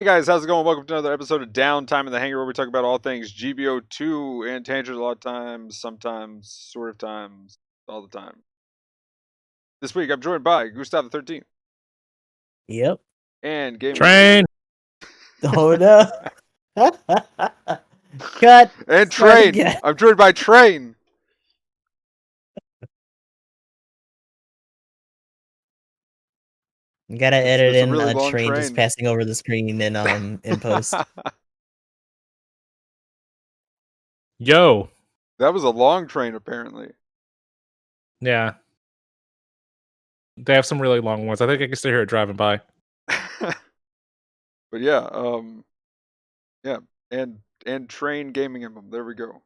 Hey guys, how's it going? Welcome to another episode of Downtime in the Hangar, where we talk about all things GBO2 and tangent a lot of times, sometimes, sort of times, all the time. This week I'm joined by Gustav the 13th Yep. and Gaming Train. Oh no. Cut. and Start Train. again. I'm joined by Train. You gotta edit It's a in really a long train just train. passing over the screen in post. Yo. That was a long train, apparently. Yeah. They have some really long ones. I think I can still hear it driving by. But yeah, yeah, and Train GamingEmblem. There we go.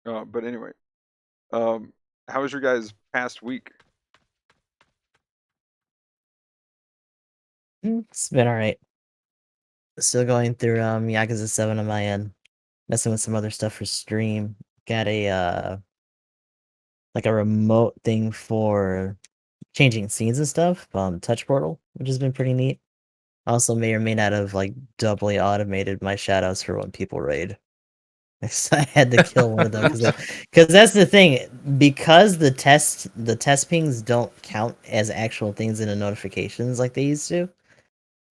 But anyway, how was your guys' past week? It's been alright. Still going through Yakuza 7 on my end. Messing with some other stuff for stream. Got a like a remote thing for changing scenes and stuff, touch portal, which has been pretty neat. Also may or may not have like doubly automated my shoutouts for when people raid. So I had to kill one of them because that's the thing. Because the test pings don't count as actual things in the notifications like they used to.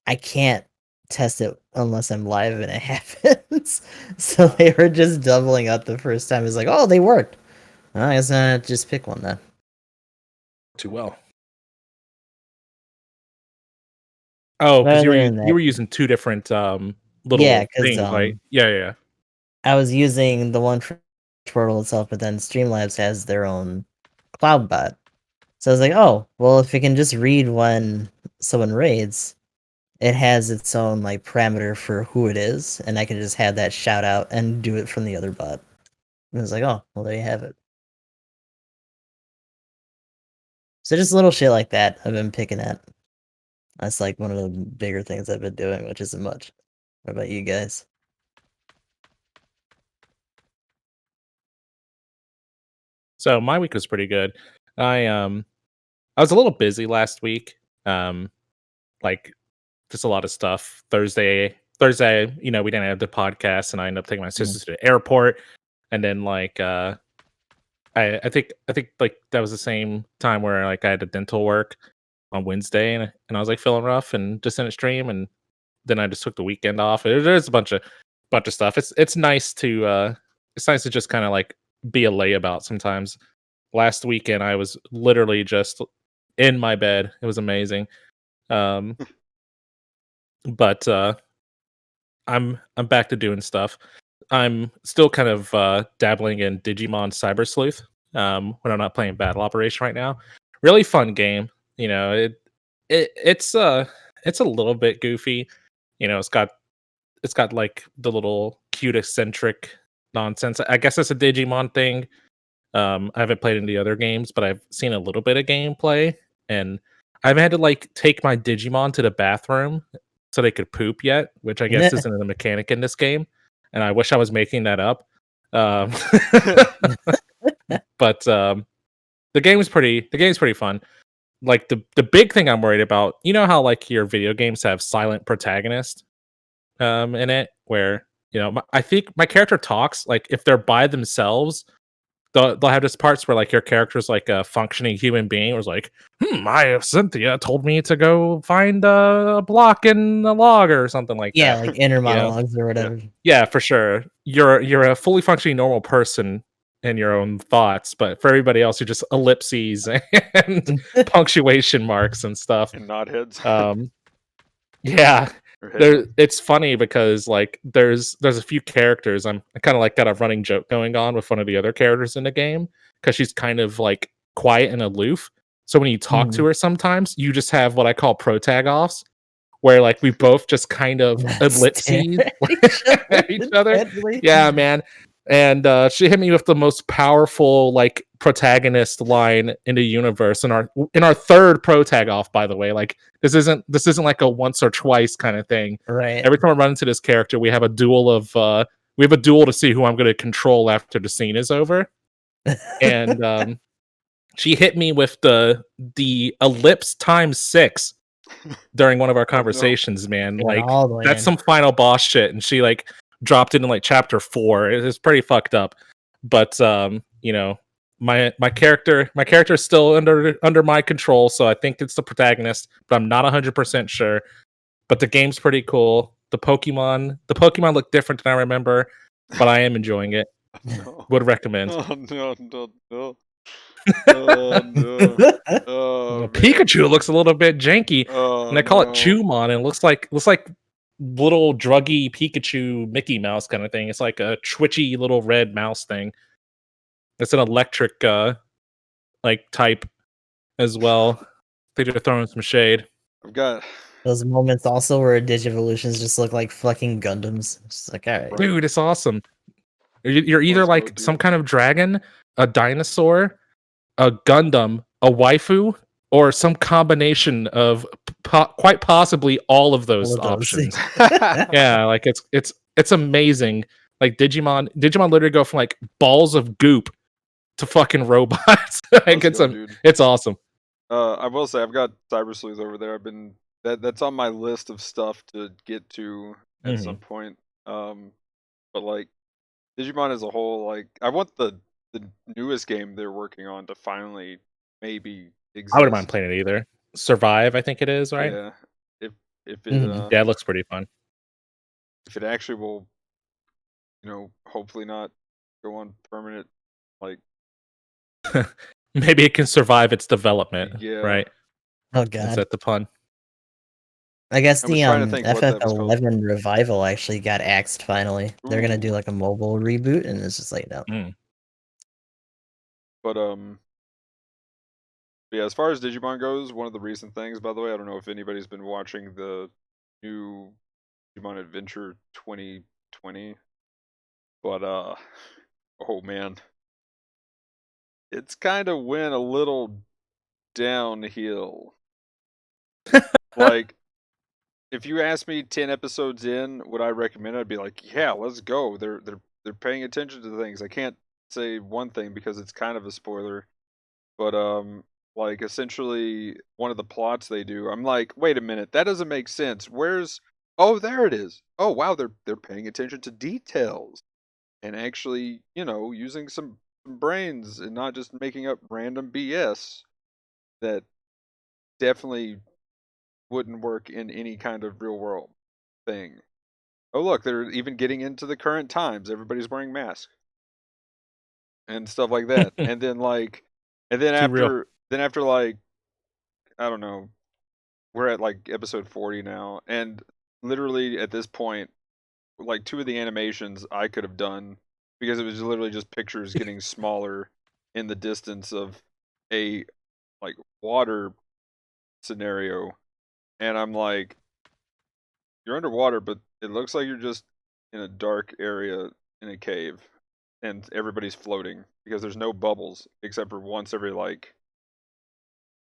I can't test it unless I'm live and it happens. So they were just doubling up the first time. It's like, oh, they worked. I guess not. Just pick one then. Too well. Oh, because you were using two different little things, right? Yeah. I was using the one for Portal itself, but then Streamlabs has their own cloud bot. So I was like, oh, well, if it can just read when someone raids, it has its own like parameter for who it is, and I can just have that shout out and do it from the other bot. And I was like, oh, well, there you have it. So just little shit like that I've been picking at. That's like one of the bigger things I've been doing, which isn't much. What about you guys? So my week was pretty good. I was a little busy last week. Like just a lot of stuff. Thursday, we didn't have the podcast, and I ended up taking my sisters to the airport. And then I think like that was the same time where like I had a dental work on Wednesday, and I was like feeling rough and just in a stream, and then I just took the weekend off. There's a bunch of stuff. It's nice to just kind of like be a layabout sometimes. Last weekend I was literally just in my bed. It was amazing. But I'm back to doing stuff. I'm still kind of dabbling in Digimon Cyber Sleuth when I'm not playing Battle Operation right now. Really fun game. You know, it's a little bit goofy. You know, it's got like the little cute eccentric nonsense. I guess it's a Digimon thing. I haven't played any other games, but I've seen a little bit of gameplay, and I've had to like take my Digimon to the bathroom so they could poop yet, which I guess isn't a mechanic in this game. And I wish I was making that up. But the game's pretty fun. Like the big thing I'm worried about, you know how like your video games have silent protagonist in it, where I think my character talks like if they're by themselves. They'll have this parts where like your character's like a functioning human being, was like, Cynthia told me to go find a block in the log or something like that. Yeah, like inner monologues or whatever. Yeah, for sure. You're a fully functioning normal person in your own thoughts, but for everybody else, you're just ellipses and punctuation marks and stuff. And nod heads. Yeah. It's funny because like there's a few characters I kind of like got a running joke going on with one of the other characters in the game because she's kind of like quiet and aloof. So when you talk to her, sometimes you just have what I call protag offs, where like we both just kind of ellipses at each other. Yeah, man. And she hit me with the most powerful like protagonist line in the universe in our third protag off, by the way. Like this isn't like a once or twice kind of thing. Right. Every time I run into this character, we have a duel to see who I'm going to control after the scene is over. And she hit me with the ellipse times 6 during one of our Oh, no. conversations, man. Going Like all the way that's in. some final boss shit, and she like dropped it in like chapter 4. It's pretty fucked up. But you know, my character is still under my control, so I think it's the protagonist, but I'm not 100% sure. But the game's pretty cool. The Pokemon look different than I remember, but I am enjoying it. No. Would recommend. Oh no, no, no. Oh no. Oh man. Pikachu looks a little bit janky, Oh and they call it no. Chewmon, and it looks like little druggy Pikachu Mickey Mouse kind of thing. It's like a twitchy little red mouse thing. It's an electric like type as well. They're throwing some shade. I've got Those moments also where Digivolutions just look like fucking Gundams. It's just like, all right. Dude, it's awesome. You're either Let's go, like some dude. kind of dragon, a dinosaur, a Gundam, a waifu, or some combination of quite possibly all of those All of those. options. Yeah, like it's amazing. Like Digimon literally go from like balls of goop to fucking robots. Like Let's go, dude. it's awesome. I will say I've got Cyber Sleuth over there. That's on my list of stuff to get to at some point. But like Digimon as a whole, like I want the newest game they're working on to finally maybe exist. I wouldn't mind playing it either. Survive, I think it is, right? Yeah. If it Yeah, it looks pretty fun. if it actually will, hopefully not go on permanent, like Maybe it can survive its development. Yeah. Right. Oh Is god. that the pun? I guess I was the trying to think what that was called. FF11 revival actually got axed finally. They're gonna do Ooh. like a mobile reboot, and it's just like no. But yeah, as far as Digimon goes, one of the recent things, by the way, I don't know if anybody's been watching the new Digimon Adventure 2020, but oh man, it's kind of went a little downhill. Like, if you ask me 10 episodes in, would I recommend it? I'd be like, yeah, let's go. They're paying attention to things. I can't say one thing because it's kind of a spoiler, but like essentially one of the plots they do, I'm like, wait a minute, that doesn't make sense. Oh, there it is. Oh wow, they're paying attention to details and actually, using some brains and not just making up random BS that definitely wouldn't work in any kind of real world thing. Oh look, they're even getting into the current times. Everybody's wearing masks and stuff like that. And then Too real. after like I don't know, we're at like episode 40 now, and literally at this point, like 2 of the animations I could have done because it was literally just pictures getting smaller in the distance of a like water scenario, and I'm like, you're underwater, but it looks like you're just in a dark area in a cave, and everybody's floating because there's no bubbles except for once every like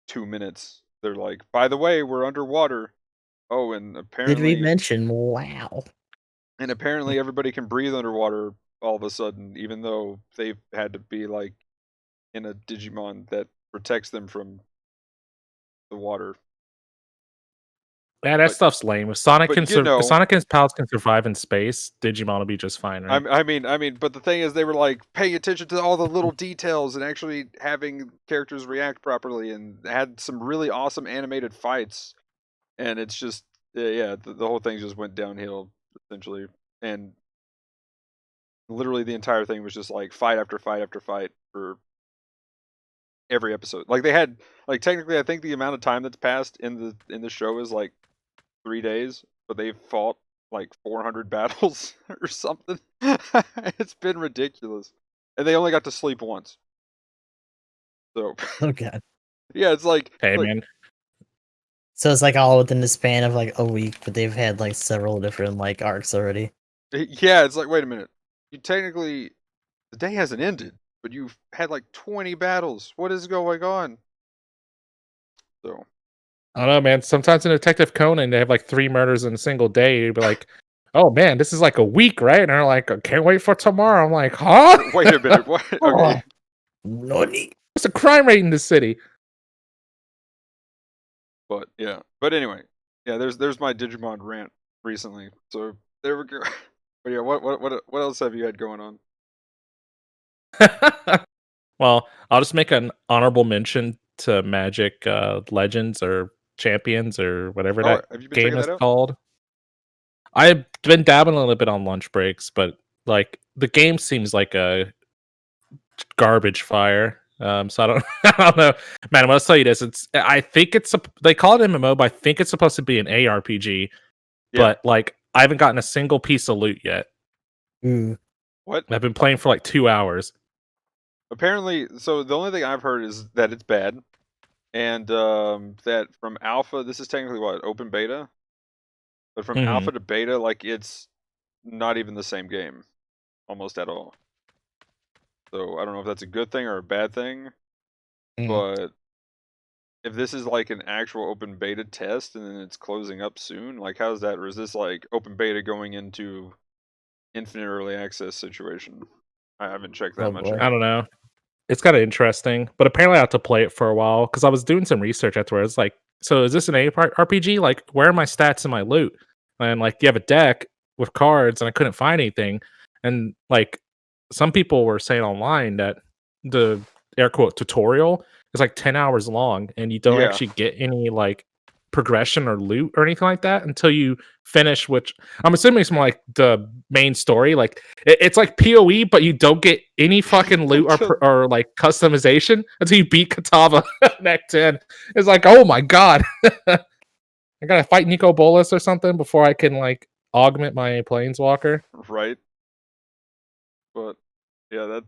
2 minutes. They're like, by the way, we're underwater. Oh, and Did apparently we mention? Wow. And apparently everybody can breathe underwater all of a sudden, even though they've had to be like in a Digimon that protects them from the water. Yeah, that But- stuff's lame. If Sonic but if Sonic and his pals can survive in space, Digimon will be just fine, right? I mean, but the thing is, they were like paying attention to all the little details and actually having characters react properly, and had some really awesome animated fights. And it's just, yeah, the whole thing just went downhill essentially, and literally the entire thing was just like fight after fight after fight for every episode. Like they had, like technically, I think the amount of time that's passed in the show is like 3 days, but they fought like 400 battles or something. It's been ridiculous, and they only got to sleep once. So Oh god. yeah, it's like, Hey like man, So it's like all within the span of like a week, but they've had like several different like arcs already. yeah, it's like, wait a minute, you technically, the day hasn't ended, but you've had like 20 battles. What is going on? So I don't know, man. Sometimes in Detective Conan, they have like 3 murders in a single day. You'd be like, "Oh man, this is like a week, right?" And they're like, "I can't wait for tomorrow." I'm like, "Huh? wait a minute, what? Okay. Nani? What's the crime rate in this city?" But yeah. But anyway, yeah. There's my Digimon rant recently. So there we go. But yeah, what else have you had going on? Well, I'll just make an honorable mention to Magic Legends or Champions or whatever Oh, that have you been game checking is that out? called. I've been dabbling a little bit on lunch breaks, but like the game seems like a garbage fire. So I don't, I don't know, man. I'll tell you this: I think they call it MMO, but I think it's supposed to be an ARPG. Yeah. But like, I haven't gotten a single piece of loot yet. Ooh. What? I've been playing for like 2 hours. Apparently, so the only thing I've heard is that it's bad, and that from alpha, this is technically what, open beta, but from Mhm. alpha to beta, like it's not even the same game, almost at all. So I don't know if that's a good thing or a bad thing, Mm. but if this is like an actual open beta test and then it's closing up soon, like how's that? Or is this like open beta going into infinite early access situation? I haven't checked that Oh much boy. I out. don't know. It's kind of interesting, but apparently I have to play it for a while because I was doing some research afterwards. Like, so is this an RPG? Like, where are my stats and my loot? And like, you have a deck with cards, and I couldn't find anything. And like, some people were saying online that the air quote tutorial is like 10 hours long, and you don't Yeah, actually get any like progression or loot or anything like that until you finish. Which I'm assuming is more like the main story. Like it's like PoE, but you don't get any fucking loot or until or like customization until you beat Katava neck 10. It's like, oh my god, I gotta fight Nico Bolas or something before I can like augment my planeswalker. right, but yeah, that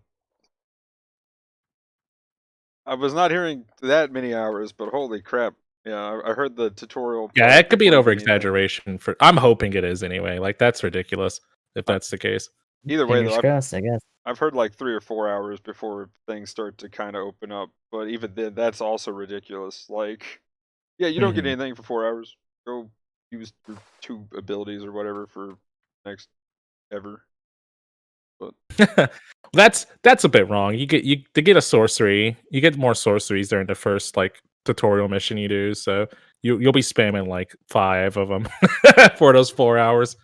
I was not hearing that many hours, but holy crap. Yeah, I heard the tutorial Yeah, part it could be an before over getting anything. exaggeration for. I'm hoping it is anyway. Like that's ridiculous if I, that's the case. either way Fingers though, crossed, I guess. I've heard like 3 or 4 hours before things start to kind of open up, but even then, that's also ridiculous. Like, yeah, you don't get Mhm. anything for 4 hours. Go use your 2 abilities or whatever for next ever. But That's a bit wrong. You to get a sorcery, you get more sorceries during the first like tutorial mission you do. So you'll be spamming like 5 of them for those 4 hours.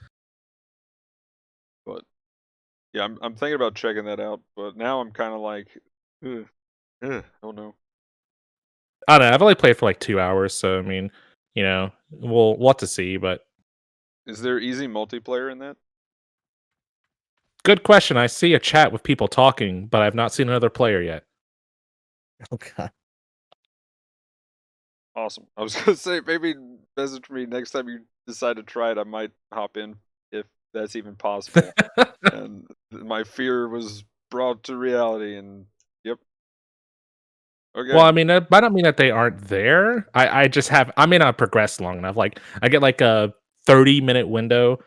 but yeah, I'm thinking about checking that out, but now I'm kind of like, ugh, oh no. I don't know. I've only played for like 2 hours, so I mean, we'll have to see. But Is there easy multiplayer in that? good question. I see a chat with people talking, but I've not seen another player yet. Oh god. Awesome. I was gonna say maybe message me next time you decide to try it. I might hop in if that's even possible. And my fear was brought to reality. And yep, Well, okay, I mean, that might not mean that they aren't there. I just have I may not progress long enough. Like I get like a 30-minute window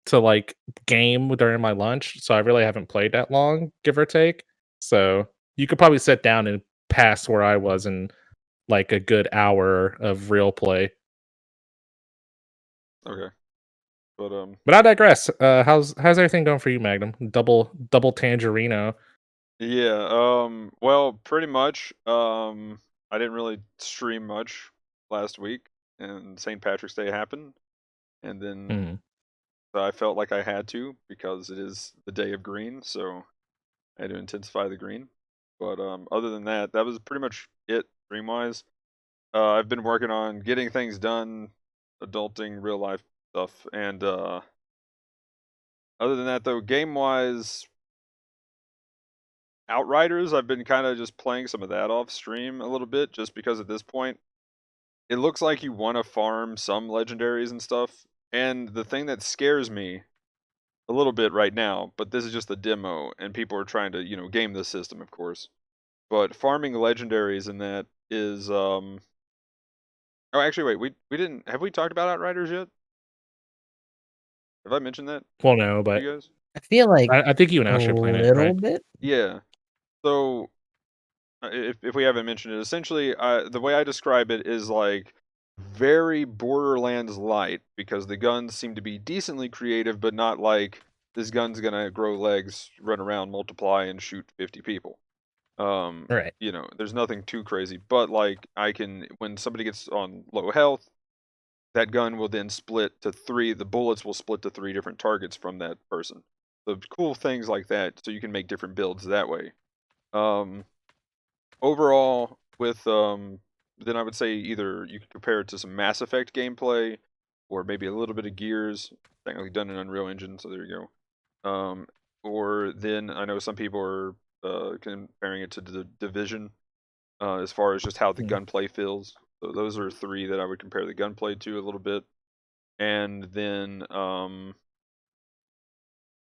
to like game during my lunch, so I really haven't played that long, give or take. So you could probably sit down and pass where I was in like a good hour of real play. okay. But But I digress. How's everything going for you, Magnum? Double Tangerino. yeah. Well, pretty much. I didn't really stream much last week, and St. Patrick's Day happened, and then Mhm. I felt like I had to because it is the day of green, so I had to intensify the green. But other than that, that was pretty much it stream wise. I've been working on getting things done, adulting, real life stuff, and other than that, though, game wise, Outriders, I've been kind of just playing some of that off stream a little bit, just because at this point, it looks like you want to farm some legendaries and stuff. And the thing that scares me a little bit right now, but this is just a demo, and people are trying to, game the system, of course. But farming legendaries in that is Oh, actually, wait. We didn't. Have we talked about Outriders yet? Have I mentioned that Well, no, to but you guys? I feel like I think you and a Ash are playing it, little right? bit. Yeah. So, if we haven't mentioned it, essentially, the way I describe it is like very Borderlands light, because the guns seem to be decently creative, but not like this gun's gonna grow legs, run around, multiply, and shoot 50 people. Right. You know, there's nothing too crazy, but like I can, when somebody gets on low health, that gun will then split to three. The bullets will split to three different targets from that person. So cool things like that. So you can make different builds that way. Overall, with then I would say either you could compare it to some Mass Effect gameplay, or maybe a little bit of Gears, technically done in Unreal Engine. So there you go. Or then I know some people are comparing it to the Division, as far as just how the gunplay feels. So those are three that I would compare the gunplay to a little bit. And then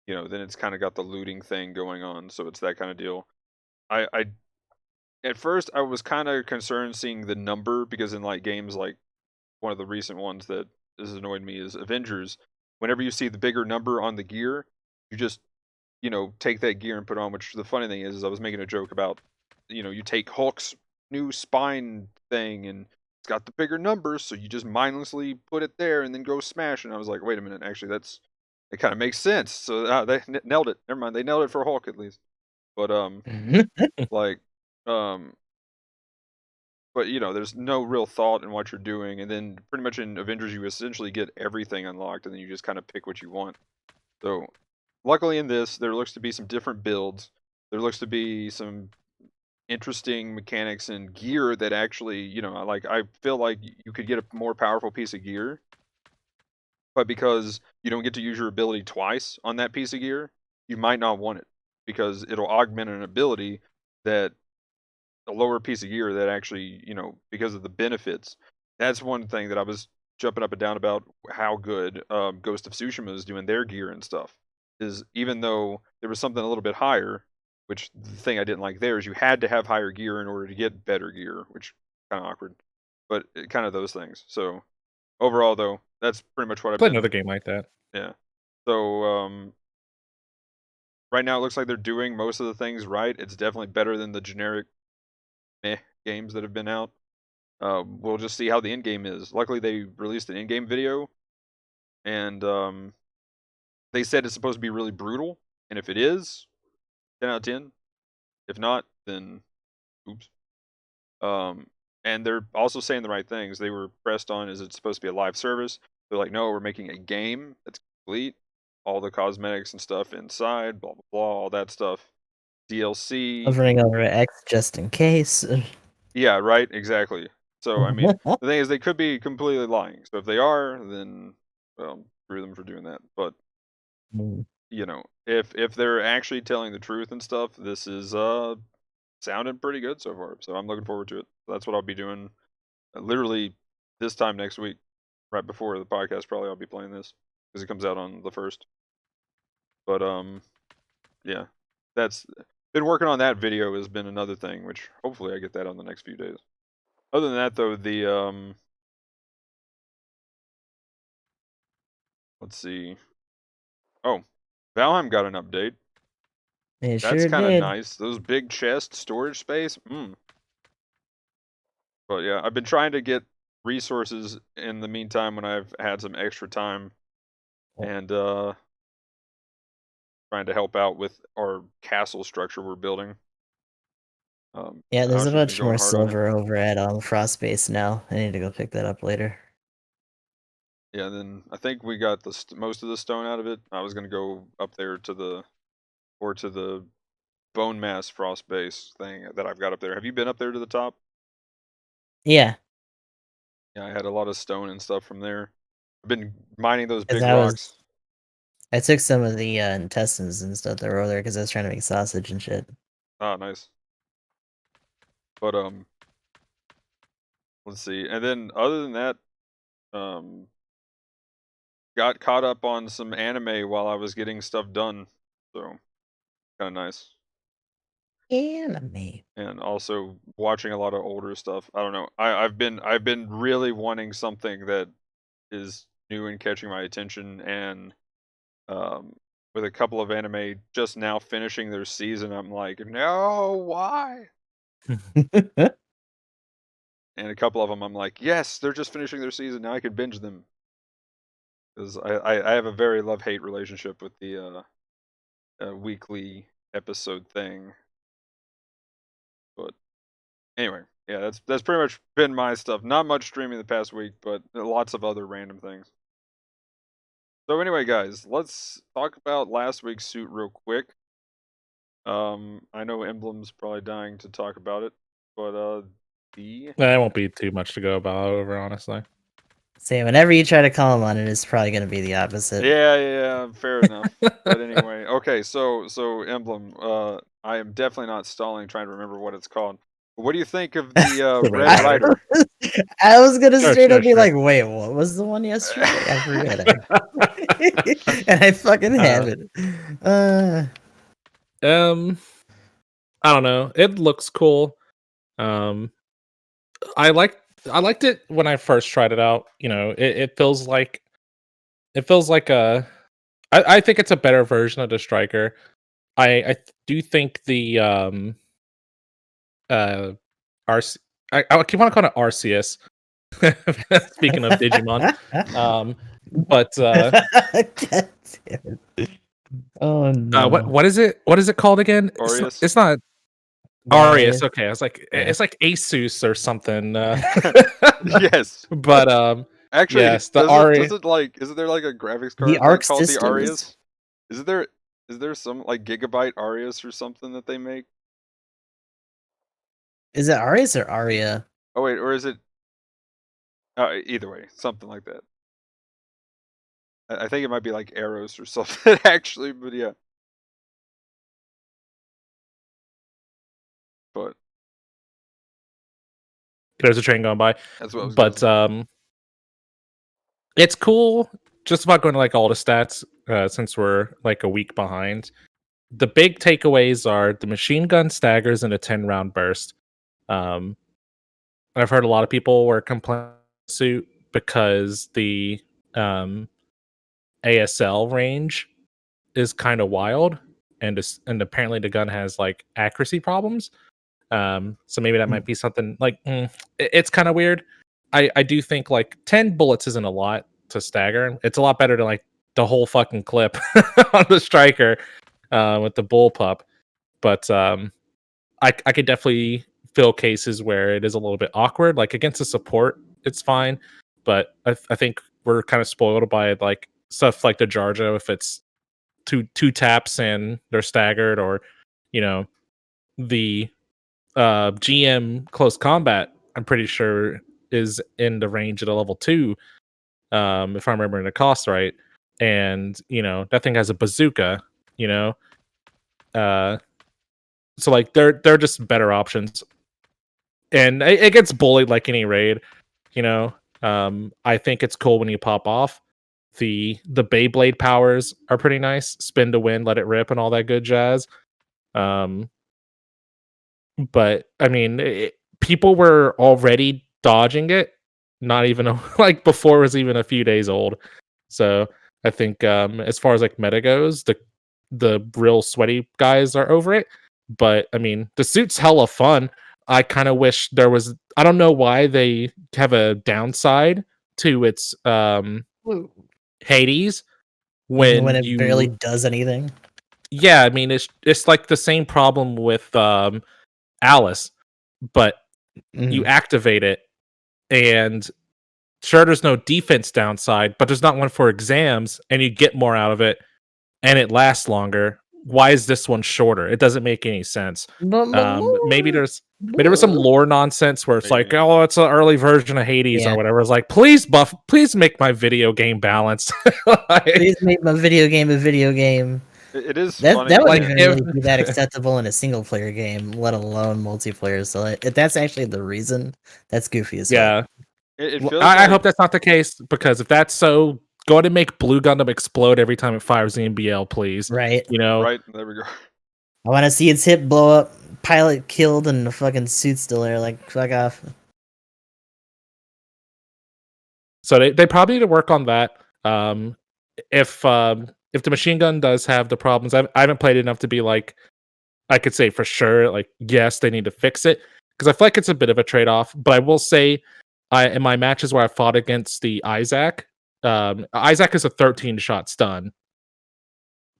you know, then it's kind of got the looting thing going on, so it's that kind of deal. I at first I was kind of concerned seeing the number, because in like games like one of the recent ones that has annoyed me is Avengers. Whenever you see the bigger number on the gear, you just, you know, take that gear and put on. Which the funny thing is I was making a joke about, you know, you take Hulk's new spine thing and it's got the bigger numbers, so you just mindlessly put it there and then go smash. And I was like, wait a minute, actually it kind of makes sense. So they nailed it. Never mind, they nailed it for Hulk at least. But like um but you know, there's no real thought in what you're doing, and then pretty much in Avengers you essentially get everything unlocked, and then you just kind of pick what you want. So luckily in this there looks to be some different builds. There looks to be some interesting mechanics and gear that actually, you know, like I feel like you could get a more powerful piece of gear, but because you don't get to use your ability twice on that piece of gear, you might not want it, because it'll augment an ability that a lower piece of gear that actually, you know, because of the benefits. That's one thing that I was jumping up and down about, how good Ghost of Tsushima is doing their gear and stuff. Is even though there was something a little bit higher, which the thing I didn't like there is you had to have higher gear in order to get better gear, which kind of awkward. But kind of those things. So overall, though, that's pretty much what I've Play been. another game like that. Yeah. So right now it looks like they're doing most of the things right. It's definitely better than the generic meh games that have been out. We'll just see how the end game is. Luckily, they released an in-game video, and they said it's supposed to be really brutal. And if it is, 10 out of 10. If not, then oops. And they're also saying the right things. They were pressed on, is it supposed to be a live service? They're like, no, we're making a game that's complete, all the cosmetics and stuff inside, blah blah blah, all that stuff. DLC. Hovering over X just in case. Yeah, right, exactly. So I mean, the thing is, they could be completely lying. So if they are, then well, screw them for doing that. But you know, if they're actually telling the truth and stuff, this is sounding pretty good so far. So I'm looking forward to it. That's what I'll be doing. Literally this time next week, right before the podcast. Probably I'll be playing this because it comes out on the 1st. But yeah, that's been working on that video has been another thing, which hopefully I get that on the next few days. Other than that, though, the let's see. Oh, Valheim got an update. It That's sure kind of did. nice. Those big chest storage space. But yeah, I've been trying to get resources in the meantime when I've had some extra time, and trying to help out with our castle structure we're building. Yeah, there's a Asha's been bunch going more hard on it. silver over at Frostbase now. I need to go pick that up later. Yeah, and then I think we got the most of the stone out of it. I was gonna go up there to the bone mass frost base thing that I've got up there. Have you been up there to the top? Yeah, Yeah, I had a lot of stone and stuff from there. I've been mining those because big rocks. I took some of the intestines and stuff that were over there because I was trying to make sausage and shit. Ah, nice. But let's see. And then other than that, got caught up on some anime while I was getting stuff done. So kind of nice. Anime. And also watching a lot of older stuff. I don't know. I've been really wanting something that is new and catching my attention, and with a couple of anime just now finishing their season, I'm like, no, why? And a couple of them, I'm like, yes, they're just finishing their season. Now I can binge them. Because I have a very love-hate relationship with the weekly episode thing. Anyway, yeah, that's pretty much been my stuff. Not much streaming the past week, but lots of other random things. So anyway, guys, let's talk about last week's suit real quick. I know Emblem's probably dying to talk about it, but That won't be too much to go about over, honestly. Say, whenever you try to call him on it, it's probably going to be the opposite. yeah, fair enough. But anyway, okay, so Emblem, I am definitely not stalling trying to remember what it's called. What do you think of the Red Rider? I was going to Sure, straight sure, up be sure. like, wait, what was the one yesterday? I forget it. And I fucking have it. I don't know. It looks cool. I liked it when I first tried it out. You know, it feels like a. I think it's a better version of the Striker. I do think the RC. I keep on calling it Arceus. Speaking of Digimon, but God damn it. Oh no. what is it? What is it called again? Aureus? It's not Yeah, Arius. yeah. Okay, I was like, Yeah. it's like Asus or something. Yes. But Actually, yes, the does it like isn't there like a graphics The card Arc called the Systems? Arias? Is there some like Gigabyte Arias or something that they make? Is it Arias or Aria? Oh wait, or is it either way, something like that. I think it might be like Arrows or something actually, but yeah. But there's a train going by. that's what I was gonna But say. it's cool. Just about going to like all the stats since we're like a week behind. The big takeaways are the machine gun staggers in a 10-round burst. Um, I've heard a lot of people were complaining suit because the ASL range is kind of wild, and apparently the gun has like accuracy problems. So maybe that might be something like it's kind of weird. I do think like 10 bullets isn't a lot to stagger. It's a lot better than like the whole fucking clip on the Striker with the bullpup. But I could definitely feel cases where it is a little bit awkward. Like against the support, it's fine, but I think we're kind of spoiled by like stuff like the Jarjo if it's two taps and they're staggered, or you know the GM close combat. I'm pretty sure is in the range of the level 2, if I'm remembering the cost right. And that thing has a bazooka. You know, so like they're just better options, and it gets bullied like any raid. You know, I think it's cool when you pop off. The Beyblade powers are pretty nice. Spin to win, let it rip, and all that good jazz. But I mean, people were already dodging it, not even like before it was even a few days old. So I think as far as like meta goes, the real sweaty guys are over it. But I mean, the suit's hella fun. I kind of wish there was. I don't know why they have a downside to its Hades When when it barely you. does anything. Yeah, I mean it's like the same problem with Alice, but you activate it, and sure, there's no defense downside, but there's not one for exams, and you get more out of it, and it lasts longer. Why is this one shorter? It doesn't make any sense. Maybe there was some lore nonsense where it's like, Maybe. oh, it's an early version of Hades or whatever. It's like, please make my video game balanced. Please make my video game a video game. It is That funny. would Like, even if- really be that acceptable in a single player game, let alone multiplayer. So if that's actually the reason, that's goofy as yeah. It Well, feels I like hope that's not the case, because if that's so, go ahead and make Blue Gundam explode every time it fires the NBL, please. right. right. There we go. I want to see its hip blow up, pilot killed, and the fucking suit still there. Like, fuck off. So they probably need to work on that. If the machine gun does have the problems, I haven't played enough to be like, I could say for sure, like, yes, they need to fix it, because I feel like it's a bit of a trade off. But I will say, in my matches where I fought against the Isaac, Isaac is a 13 shot stun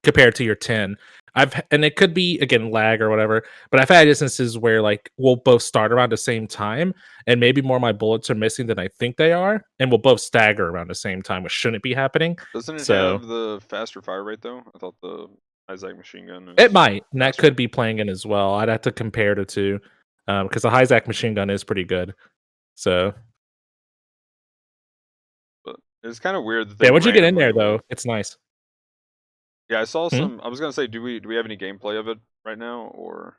compared to your 10. and it could be again lag or whatever, but I've had instances where like we'll both start around the same time, and maybe more of my bullets are missing than I think they are, and we'll both stagger around the same time, which shouldn't be happening. Doesn't it So have the faster fire rate though? I thought the Isaac machine gun it is might, and that faster. could be playing in as well. I'd have to compare the two, because the Hyzak machine gun is pretty good. So But it's kind of weird that they yeah, once you get in there randomly, though, like, it's nice. yeah, I saw Hmm? some. I was gonna say, do we have any gameplay of it right now, or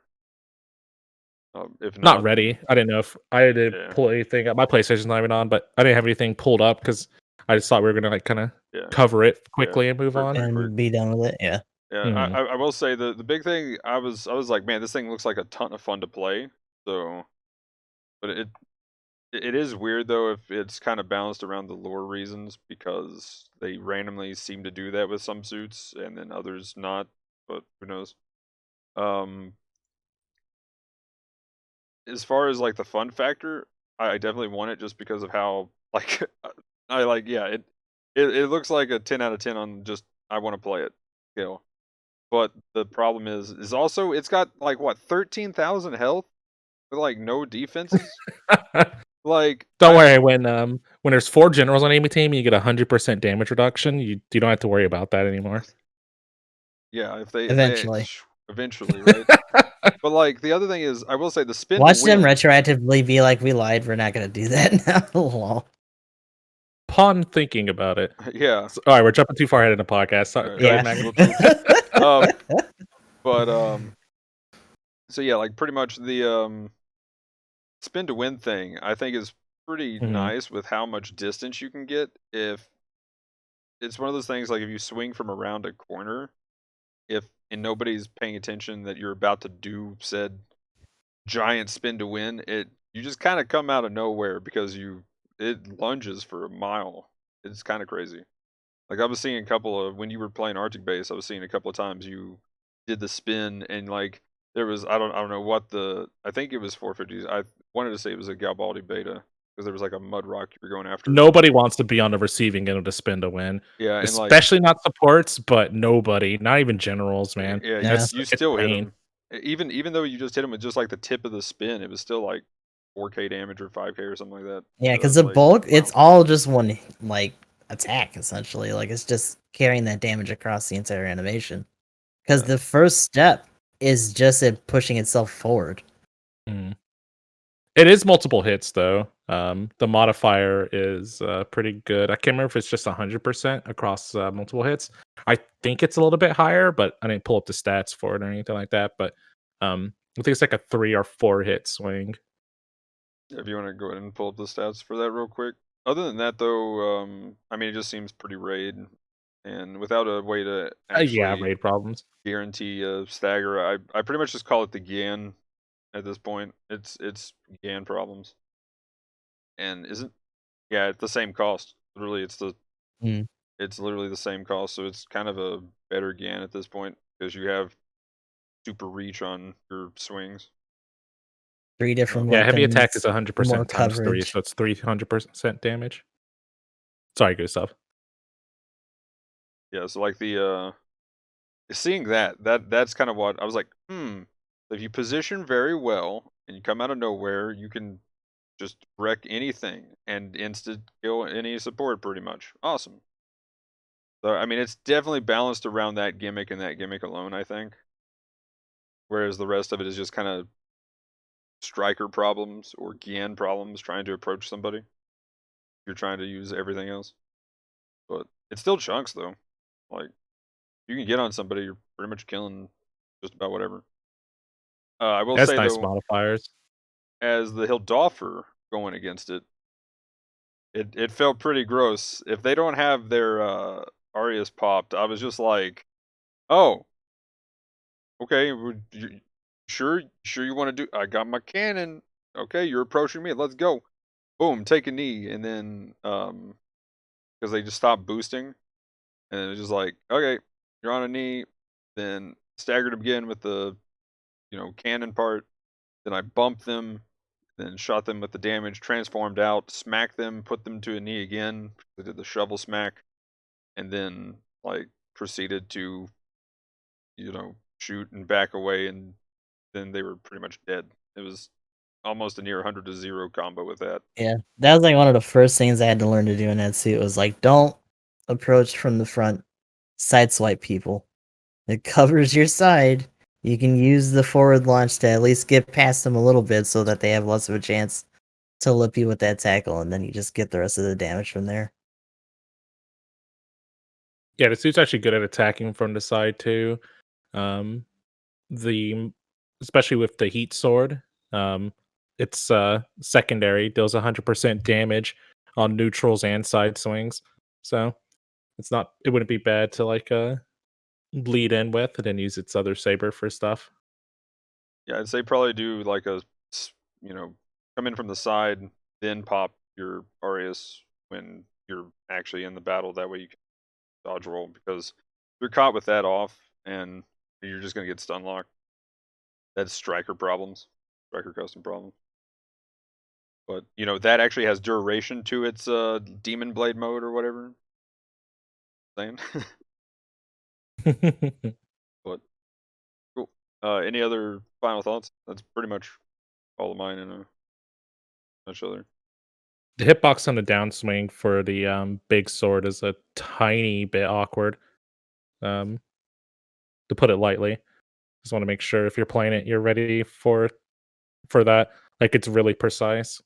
if Not not, ready. I didn't know if I didn't yeah, pull anything up. My PlayStation's not even on, but I didn't have anything pulled up because I just thought we were gonna like kind of yeah, cover it yeah, quickly and move on. pretty quick. And be done with it. Yeah. Yeah, Mhm. I will say the big thing I was like, man, this thing looks like a ton of fun to play. So, but it is weird though if it's kind of balanced around the lore reasons because they randomly seem to do that with some suits and then others not. But who knows? Um, as far as like the fun factor, I definitely want it just because of how like I like yeah it looks like a 10 out of 10 on just I want to play it scale. But the problem is also it's got like what 13,000 health with like no defenses. Like Don't worry, when there's 4 generals on enemy team, you get 100% damage reduction. You don't have to worry about that anymore. yeah, if they Eventually. eventually, right? But like the other thing is, I will say the spin Watch to them win. retroactively be like, we lied. We're not going to do that now. Lol. Upon thinking about it. Yeah, All right, we're jumping too far ahead in the podcast. all right, Go ahead, Yeah. Magnum. but so yeah, like pretty much the spin to win thing, I think is pretty Mhm. nice with how much distance you can get. If it's one of those things like if you swing from around a corner, if and nobody's paying attention that you're about to do said giant spin to win, it you just kind of come out of nowhere because it lunges for a mile. It's kind of crazy. Like I was seeing a couple of when you were playing Arctic Base, I was seeing a couple of times you did the spin and like there was I don't know what the I think it was 450s. I wanted to say it was a Galbaldi beta because there was like a mud rock you were going after. Nobody wants to be on the receiving end of the spin to win, Yeah, and like especially not supports, but nobody, not even generals, man. yeah, Yeah. you It's still hit pain. him. Even though you just hit him with just like the tip of the spin, it was still like 4K damage or 5K or something like that. Yeah, So because it's the like bulk, it's wow. all just one like attack essentially. Like it's just carrying that damage across the entire animation. Because Yeah. the first step is just it pushing itself forward. Mm. It is multiple hits though. The modifier is pretty good. I can't remember if it's just 100% across multiple hits. I think it's a little bit higher, but I didn't pull up the stats for it or anything like that. But I think it's like a 3 or 4 hit swing. If you want to go ahead and pull up the stats for that real quick. Other than that, though, I mean, it just seems pretty raid, and without a way to Yeah, actually raid problems. guarantee a stagger, I pretty much just call it the GAN at this point. It's GAN problems, and isn't yeah, it's the same cost. Literally, Mm. it's literally the same cost, so it's kind of a better GAN at this point because you have super reach on your swings. 3 different Yeah, heavy attack is weapons, 100% more times 3, coverage. so it's 300% damage. Sorry, Gustav. Yeah, so like the seeing that's kind of what I was like, if you position very well and you come out of nowhere, you can just wreck anything and instant kill any support pretty much. Awesome. So I mean, it's definitely balanced around that gimmick and that gimmick alone, I think. Whereas the rest of it is just kind of striker problems or Gian problems trying to approach somebody. You're trying to use everything else, but it's still chunks though. Like you can get on somebody, you're pretty much killing just about whatever. I will That's say nice though, modifiers. as the Hildoffer going against it, it felt pretty gross. If they don't have their Arias popped, I was just like, oh, okay, you, sure you want to do? I got my cannon. Okay, you're approaching me. Let's go. Boom, take a knee, and then because they just stopped boosting, and it was just like, okay, you're on a knee. Then staggered them again with the cannon part. Then I bumped them, then shot them with the damage, transformed out, smacked them, put them to a knee again. I did the shovel smack, and then like proceeded to, shoot and back away, and then they were pretty much dead. It was almost a near 100-0 combo with that. Yeah, that was like one of the first things I had to learn to do in that suit. Was like, don't approach from the front, sideswipe people. It covers your side. You can use the forward launch to at least get past them a little bit, so that they have less of a chance to lip you with that tackle, and then you just get the rest of the damage from there. Yeah, the suit's actually good at attacking from the side too. Um, the especially with the heat sword, it's secondary, deals 100% damage on neutrals and side swings. So it wouldn't be bad to like lead in with and then use its other saber for stuff. Yeah, I'd say probably do like come in from the side, then pop your Arius when you're actually in the battle. That way you can dodge roll, because if you're caught with that off and you're just gonna get stun locked. That's striker problems, striker custom problems. But that actually has duration to its demon blade mode or whatever. Saying, but cool. Any other final thoughts? That's pretty much all of mine in a nutshell there. The hitbox on the downswing for the big sword is a tiny bit awkward. Um, to put it lightly. Just want to make sure if you're playing it, you're ready for that. Like it's really precise.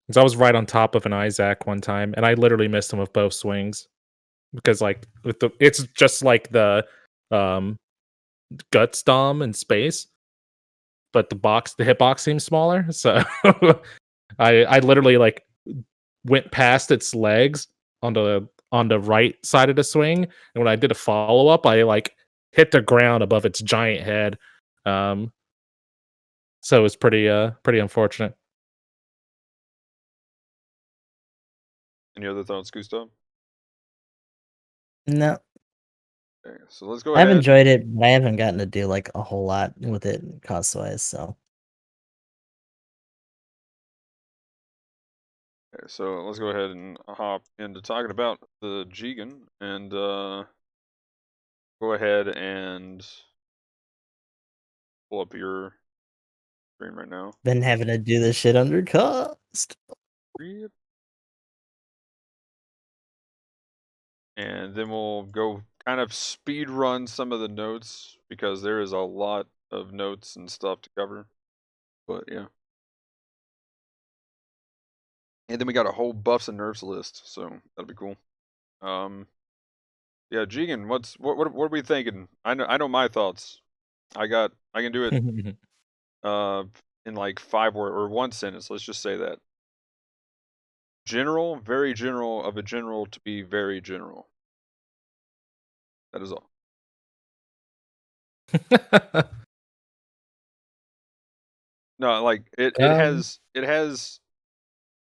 Because I was right on top of an Isaac one time, and I literally missed him with both swings. Because like it's just like the um gut stomp in space, but the hitbox seems smaller. So I literally like went past its legs on the right side of the swing, and when I did a follow up, I like hit the ground above its giant head. Um, so it was pretty unfortunate. Any other thoughts, Gustav? No, Okay, so let's go I've ahead. enjoyed it, but I haven't gotten to do like a whole lot with it cost wise. So Okay, so let's go ahead and hop into talking about the Jigen, and go ahead and pull up your screen right now. been having to do this shit under cost. Yep. And then we'll go kind of speed run some of the notes, because there is a lot of notes and stuff to cover. But yeah. And then we got a whole buffs and nerfs list, so that'll be cool. Yeah, Jigen, what are we thinking? I know my thoughts. I can do it in like 5 or 1 sentence. Let's just say that. General, very general of a general to be very general. That is all. No, like it Um, has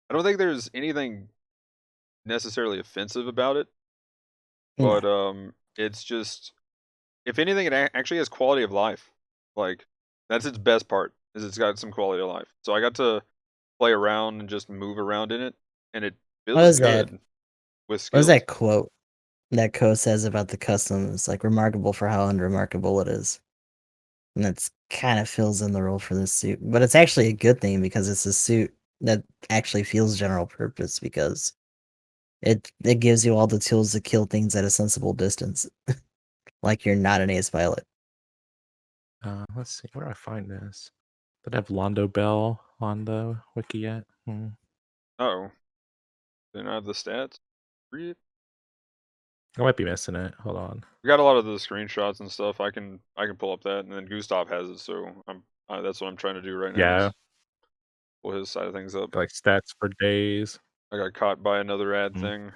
I don't think there's anything necessarily offensive about it, No, but it's just, if anything, it actually has quality of life. Like, that's its best part, is it's got some quality of life. So I got to play around and just move around in it, and it what feels is that? good with What is skills. that quote that Ko says about the customs? Like remarkable for how unremarkable it is, and that's kind of fills in the role for this suit. But it's actually a good thing because it's a suit that actually feels general purpose because it gives you all the tools to kill things at a sensible distance, like you're not an ace pilot. let's see, where do I find this? Did I have Londo Bell on the wiki yet? Oh, then I have the stats. Read. I might be missing it. Hold on. We got a lot of the screenshots and stuff. I can pull up that, and then Gustav has it. So that's what I'm trying to do right now, Yeah, is pull his side of things up. like stats for days. I got caught by another ad Mm. thing.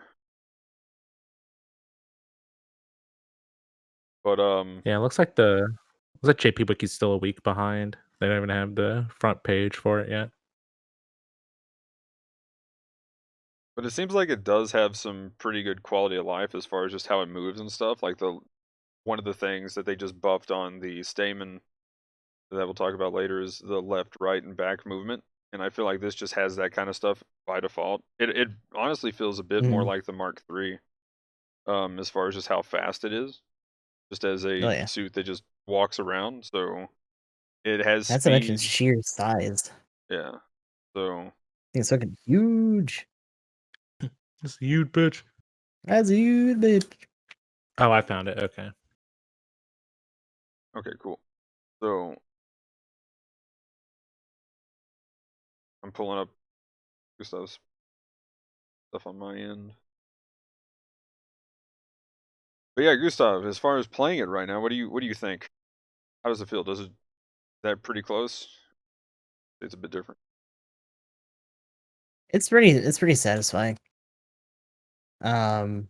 But Yeah, it looks like JP Wiki's still a week behind. They don't even have the front page for it yet. it seems like it does have some pretty good quality of life as far as just how it moves and stuff. Like one of the things that they just buffed on the Stamen that we'll talk about later is the left, right, and back movement. And I feel like this just has that kind of stuff by default. It honestly feels a bit more Mhm. like the Mark III, as far as just how fast it is. just as a Oh yeah, suit that just walks around. So it has not to mention speed. sheer size. Yeah. So It's fucking huge. It's a huge bitch. That's a huge bitch. Oh, I found it. Okay. okay, cool. So I'm pulling up Gustav's stuff on my end. But yeah, Gustav, as far as playing it right now, what do you think? How does it feel? Is that pretty close? It's a bit different. It's pretty satisfying. Um,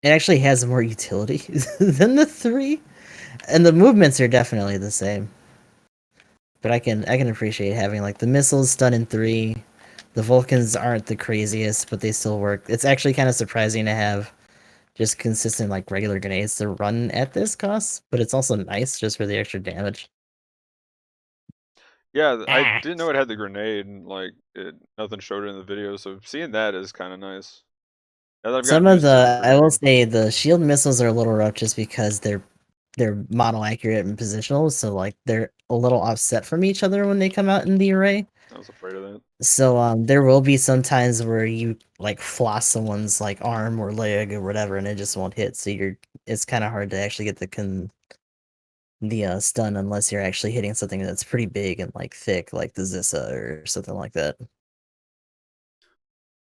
it actually has more utility than the 3, and the movements are definitely the same. But I can appreciate having like the missiles stun in 3. The Vulcans aren't the craziest, but they still work. It's actually kind of surprising to have just consistent like regular grenades to run at this cost, but it's also nice just for the extra damage. Yeah, I Ah. didn't know it had the grenade, and like nothing showed it in the video, so seeing that is kind of nice. As I've Some gotten of used to the I will grenade. say the shield missiles are a little rough just because they're model accurate and positional, so like they're a little offset from each other when they come out in the array. I was afraid of that. So there will be some times where you like floss someone's like arm or leg or whatever, and it just won't hit. So it's kind of hard to actually get the stun unless you're actually hitting something that's pretty big and like thick, like the Zissa or something like that.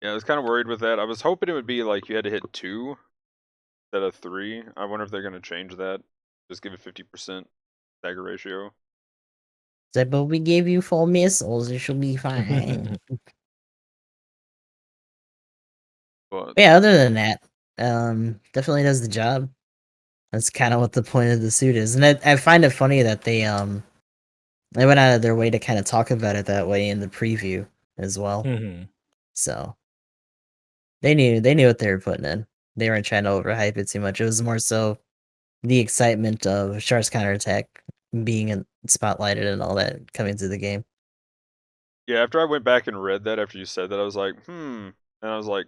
Yeah, I was kind of worried with that. I was hoping it would be like you had to hit 2 instead of 3. I wonder if they're going to change that. Just give it 50% stagger ratio. So, but we gave you 4 missiles, it should be fine. But Yeah, other than that, definitely does the job. That's kind of what the point of the suit is, and I find it funny that they went out of their way to kind of talk about it that way in the preview as well. Mhm. So they knew what they were putting in. They weren't trying to overhype it too much. It was more so the excitement of Char's counterattack being spotlighted and all that coming to the game. yeah, after I went back and read that after you said that, I was like, and I was like,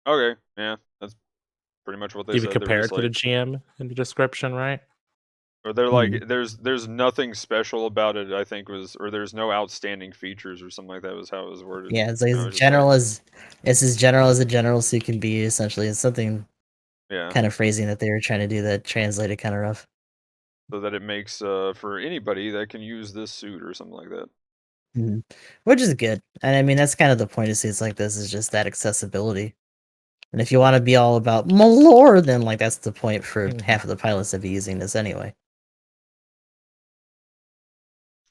okay, yeah, that's pretty much what they Even said. They were compare just it to the like, GM in the description, right? or they're Mhm. like, there's nothing special about it. I think or there's no outstanding features or something like that was how it was worded. Yeah, it's like And I as was just like, general as it's as general as a general suit can be. Essentially, it's something yeah, kind of phrasing that they were trying to do that translated kind of rough. so that it makes for anybody that can use this suit or something like that. Mhm. Which is good, and I mean that's kind of the point of suits like this is just that accessibility. And if you want to be all about malore, then like that's the point for half of the pilots to be using this anyway.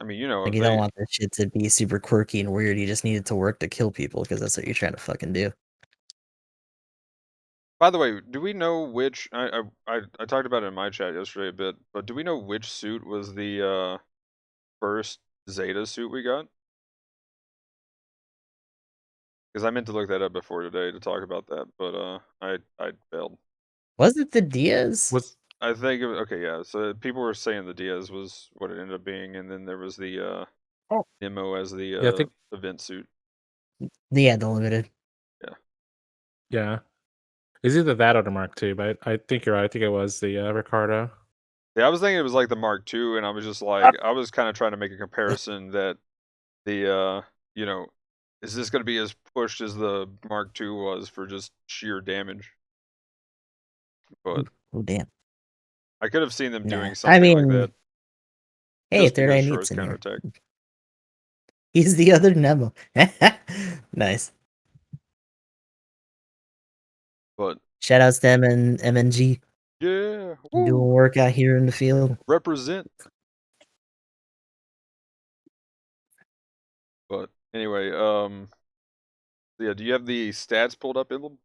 I mean, you know, Like if you don't they. want this shit to be super quirky and weird. You just need it to work to kill people because that's what you're trying to fucking do. By the way, do we know which? I talked about it in my chat yesterday a bit, but do we know which suit was the first Zeta suit we got? Because I meant to look that up before today to talk about that, but I failed. Was it the Diaz? Was I think okay, yeah. So people were saying the Diaz was what it ended up being, and then there was the oh Nemo as the yeah, I think event suit. Yeah, the limited. Yeah, yeah. It's either that or the Mark II, but I think you're right. I think it was the Ricardo. yeah. I was thinking it was like the Mark II, and I was just like, I was kind of trying to make a comparison that the you know, is this going to be as pushed as the Mark II was for just sheer damage? But Oh damn. I could have seen them Nah. doing I something like mean, that hey, just Third because Eye Shor's Neat's in here. counterattack. He's the other Nemo. Nice. But Shoutouts to M and MNG yeah, doing woo, work out here in the field. represent. But anyway, yeah. Do you have the stats pulled up, Emblem?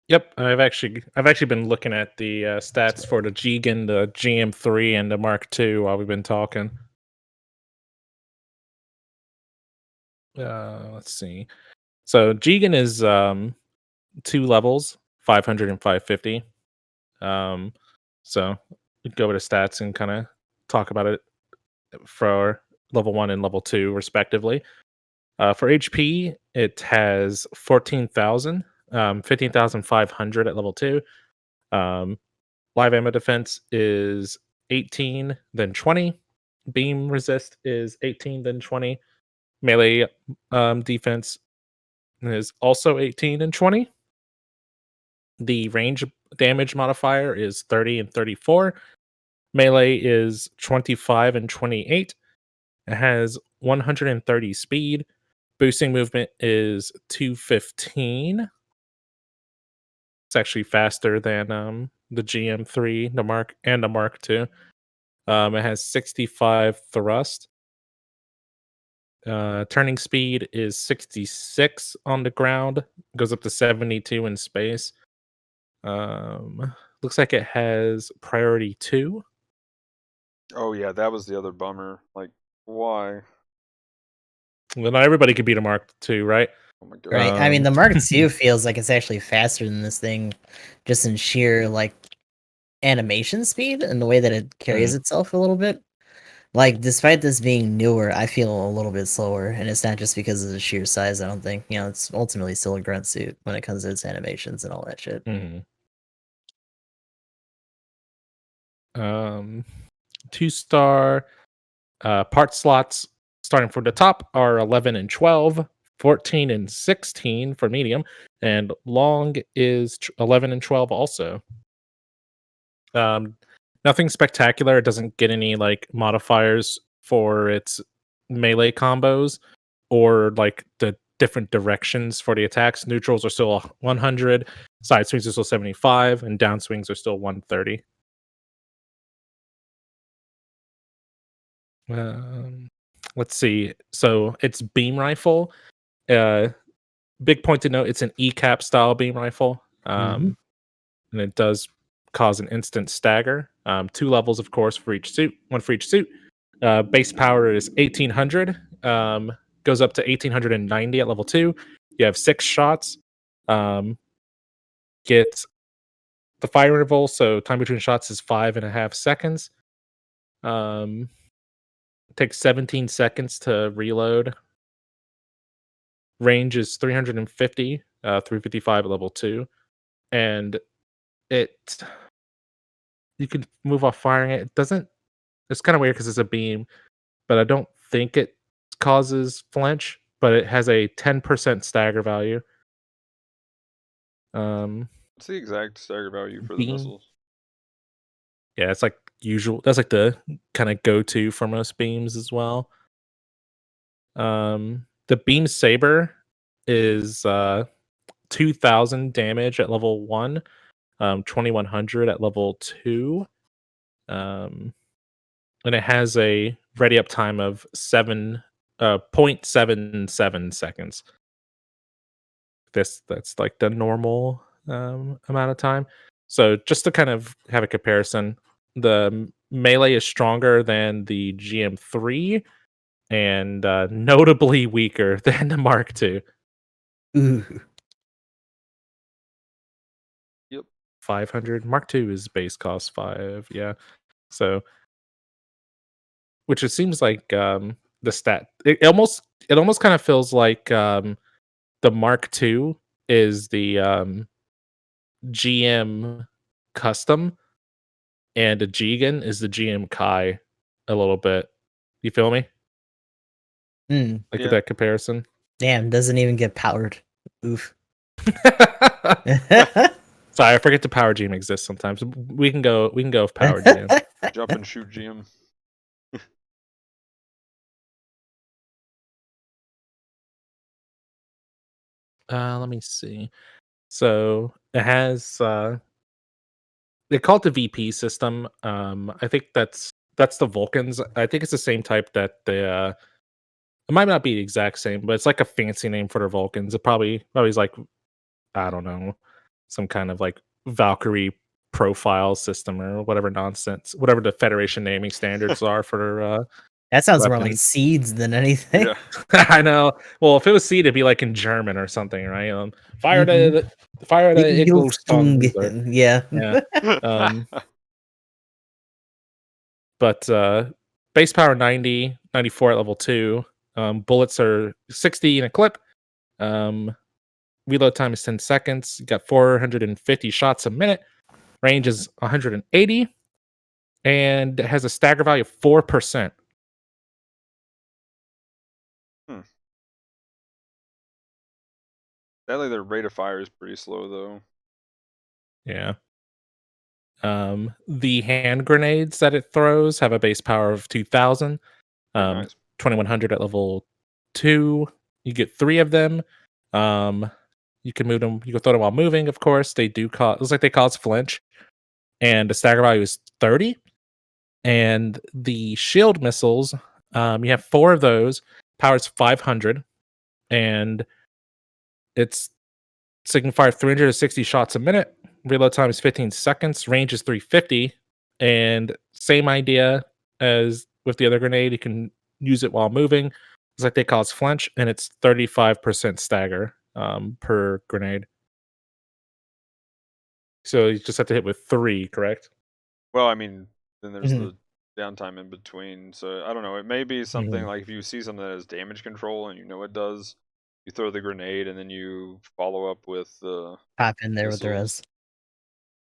Yep, I've actually been looking at the stats for the Jigen, the GM3, and the Mark II while we've been talking. Let's see. So Jigen is 2 levels, 500 and 550. So we can go over the stats and kind of talk about it for level 1 and level 2 respectively. For HP, it has 14,000, 15,500 at level 2, Live ammo defense is 18, then 20. Beam resist is 18, then 20. Melee defense is also 18 and 20. The range damage modifier is 30 and 34. Melee is 25 and 28. It has 130 speed. Boosting movement is 215. It's actually faster than the GM3, the Mark, and the Mark II. It has 65 thrust. Turning speed is 66 on the ground. Goes up to 72 in space. Looks like it has priority 2. Oh yeah, that was the other bummer. Like, why? Well, not everybody could beat a Mark II, right? Oh my god. Right. I mean, the Mark II feels like it's actually faster than this thing, just in sheer like animation speed and the way that it carries itself a little bit. Like, despite this being newer, I feel a little bit slower, and it's not just because of the sheer size. I don't think it's ultimately still a grunt suit when it comes to its animations and all that shit. 2-star part slots starting from the top are 11 and 12, 14 and 16 for medium, and long is 11 and 12 also. Nothing spectacular. It doesn't get any like modifiers for its melee combos or like the different directions for the attacks. Neutrals are still 100, side swings are still 75, and down swings are still 130. Let's see. So it's beam rifle. Big point to note: it's an ECAP style beam rifle, and it does cause an instant stagger. 2 levels, of course, for each suit. 1 for each suit. Base power is 1800. Goes up to 1890 at level 2. You have 6 shots. Get the fire interval, so time between shots is 5.5 seconds. Takes 17 seconds to reload. Range is 350, 355 at level 2. And you can move off firing it. It doesn't, it's kind of weird because it's a beam, but I don't think it causes flinch, but it has a 10% stagger value. What's the exact stagger value for the Beam. missiles? Yeah, it's like usual. That's like the kind of go-to for most beams as well. The beam saber is 2000 damage at level 1, 2100 at level 2. And it has a ready up time of 0.77 seconds. That's like the normal amount of time. So just to kind of have a comparison, the melee is stronger than the GM3 and notably weaker than the Mark II. Ooh. Yep. 500. Mark II is base cost 5. Yeah. So, which it seems like the stat. It almost kind of feels like the Mark II is the GM custom, and a Jigen is the GM Kai a little bit. You feel me? Like Yeah. with that comparison. Damn, doesn't even get powered. Oof. Sorry, I forget the power GM exists sometimes. We can go with power GM. Jump and shoot GM. Let me see. So it has they call it the VP system. I think that's the Vulcans. I think it's the same type that the it might not be the exact same, but it's like a fancy name for the Vulcans. It probably is like, I don't know, some kind of like Valkyrie profile system or whatever nonsense, whatever the Federation naming standards are for That sounds more like weapons. seeds than anything. Yeah. I know. Well, if it was seed, it'd be like in German or something, right? Fire the Eaglestung. Eaglestung. Yeah. Yeah. But base power 90, 94 at level 2. Bullets are 60 in a clip. Reload time is 10 seconds. You got 450 shots a minute. Range is 180, and it has a stagger value of 4%. Sadly, their rate of fire is pretty slow, though. Yeah. The hand grenades that it throws have a base power of 2,000. Pretty nice. 2,100 at level 2. You get 3 of them. You can move them. You can throw them while moving. Of course, they do cause. Looks like they cause flinch, and the stagger value is 30. And the shield missiles, you have 4 of those. Power's 500, and it's so you can fire 360 shots a minute. Reload time is 15 seconds. Range is 350, and same idea as with the other grenade. You can use it while moving. It's like they cause flinch, and it's 35% stagger per grenade. So you just have to hit with 3, correct? Well, I mean, then there's Mhm. the downtime in between. So I don't know. It may be something Mhm. like if you see something that has damage control and you know it does, you throw the grenade and then you follow up with the Pop in there with the missiles.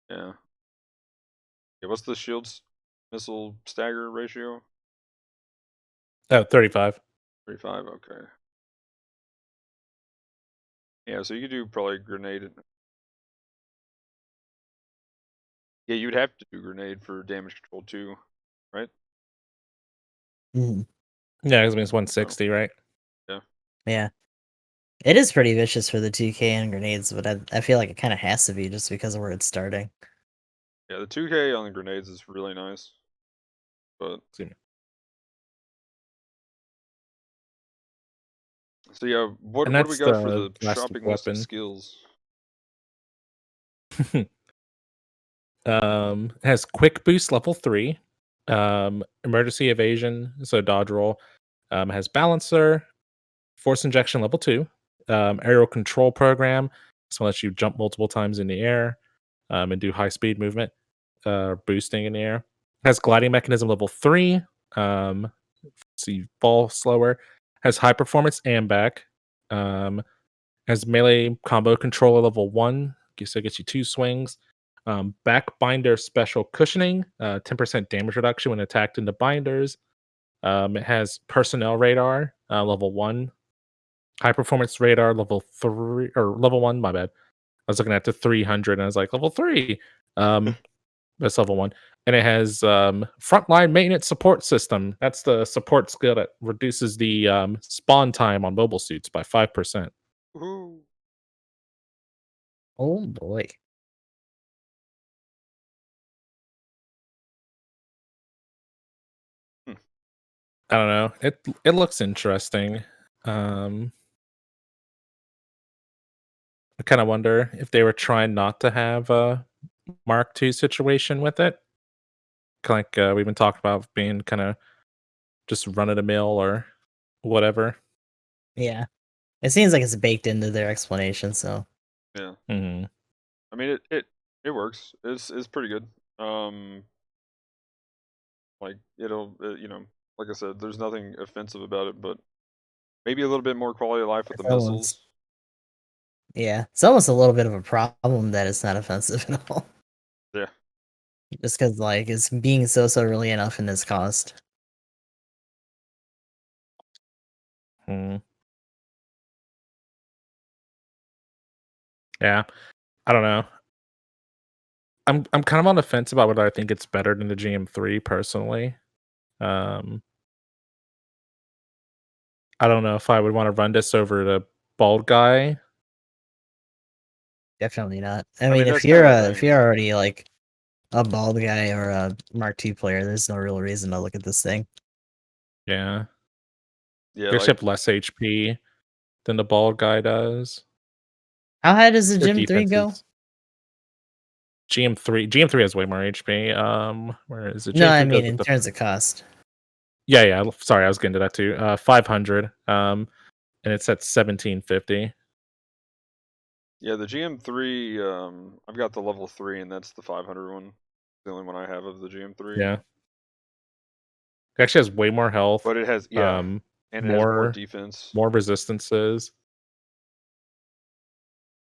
res. Yeah. Yeah. What's the shield's missile stagger ratio? Oh, 35. 35. Okay. Yeah. So you could do probably grenade. Yeah, you'd have to do grenade for damage control too, right? Mhm. Yeah, it means 160, right? Yeah. It is pretty vicious for the 2K and grenades, but I feel like it kind of has to be just because of where it's starting. Yeah, the 2K on the grenades is really nice, but Excuse so yeah, And what do we that's got for the the last shopping list of weapon. skills? It has quick boost level 3, emergency evasion, so dodge roll. Has balancer, force injection level 2, aerial control program, so lets you jump multiple times in the air, and do high speed movement, boosting in the air. Has gliding mechanism level 3, so you fall slower. Has high performance and back. Has melee combo controller level 1, so it gets you 2 swings. Back binder special cushioning, 10% damage reduction when attacked into binders. It has personnel radar, level 1. High performance radar, level 3, or level 1, my bad. I was looking at the 300 and I was like, level 3. That's level 1. And it has frontline maintenance support system. That's the support skill that reduces the spawn time on mobile suits by 5%. Woohoo! Oh boy. Hmm. I don't know. It looks interesting. I kind of wonder if they were trying not to have a Mark II situation with it. Like we've been talking about being kind of just run of the mill or whatever. Yeah. It seems like it's baked into their explanation, so Yeah, Hmm. I mean it works. It's pretty good. Like you know, like I said, there's nothing offensive about it, but maybe a little bit more quality of life with the it's almost missiles. yeah. It's almost a little bit of a problem that it's not offensive at all. Yeah, Just because like it's being so really enough in this cost. Hmm. Yeah, I don't know. I'm kind of on the fence about whether I think it's better than the GM3 personally. Um, I don't know if I would want to run this over the bald guy. Definitely not. I I mean, mean that's kind of the if thing. you're already like a bald guy or a Mark II player, there's no real reason to look at this thing. Yeah, Yeah, they like ship less HP than the bald guy does. How high does the Their Gym 3 defense go? is GM3 has way more HP. Where is it? No, I GM3 mean goes with in the terms of cost. yeah. Sorry, I was getting to that too. 500. And it's at 1750. yeah, the GM3. I've got the level 3, and that's the 500 one. The only one I have of the GM3. Yeah, it actually has way more health. But it has Um, and it has more more defense. more resistances.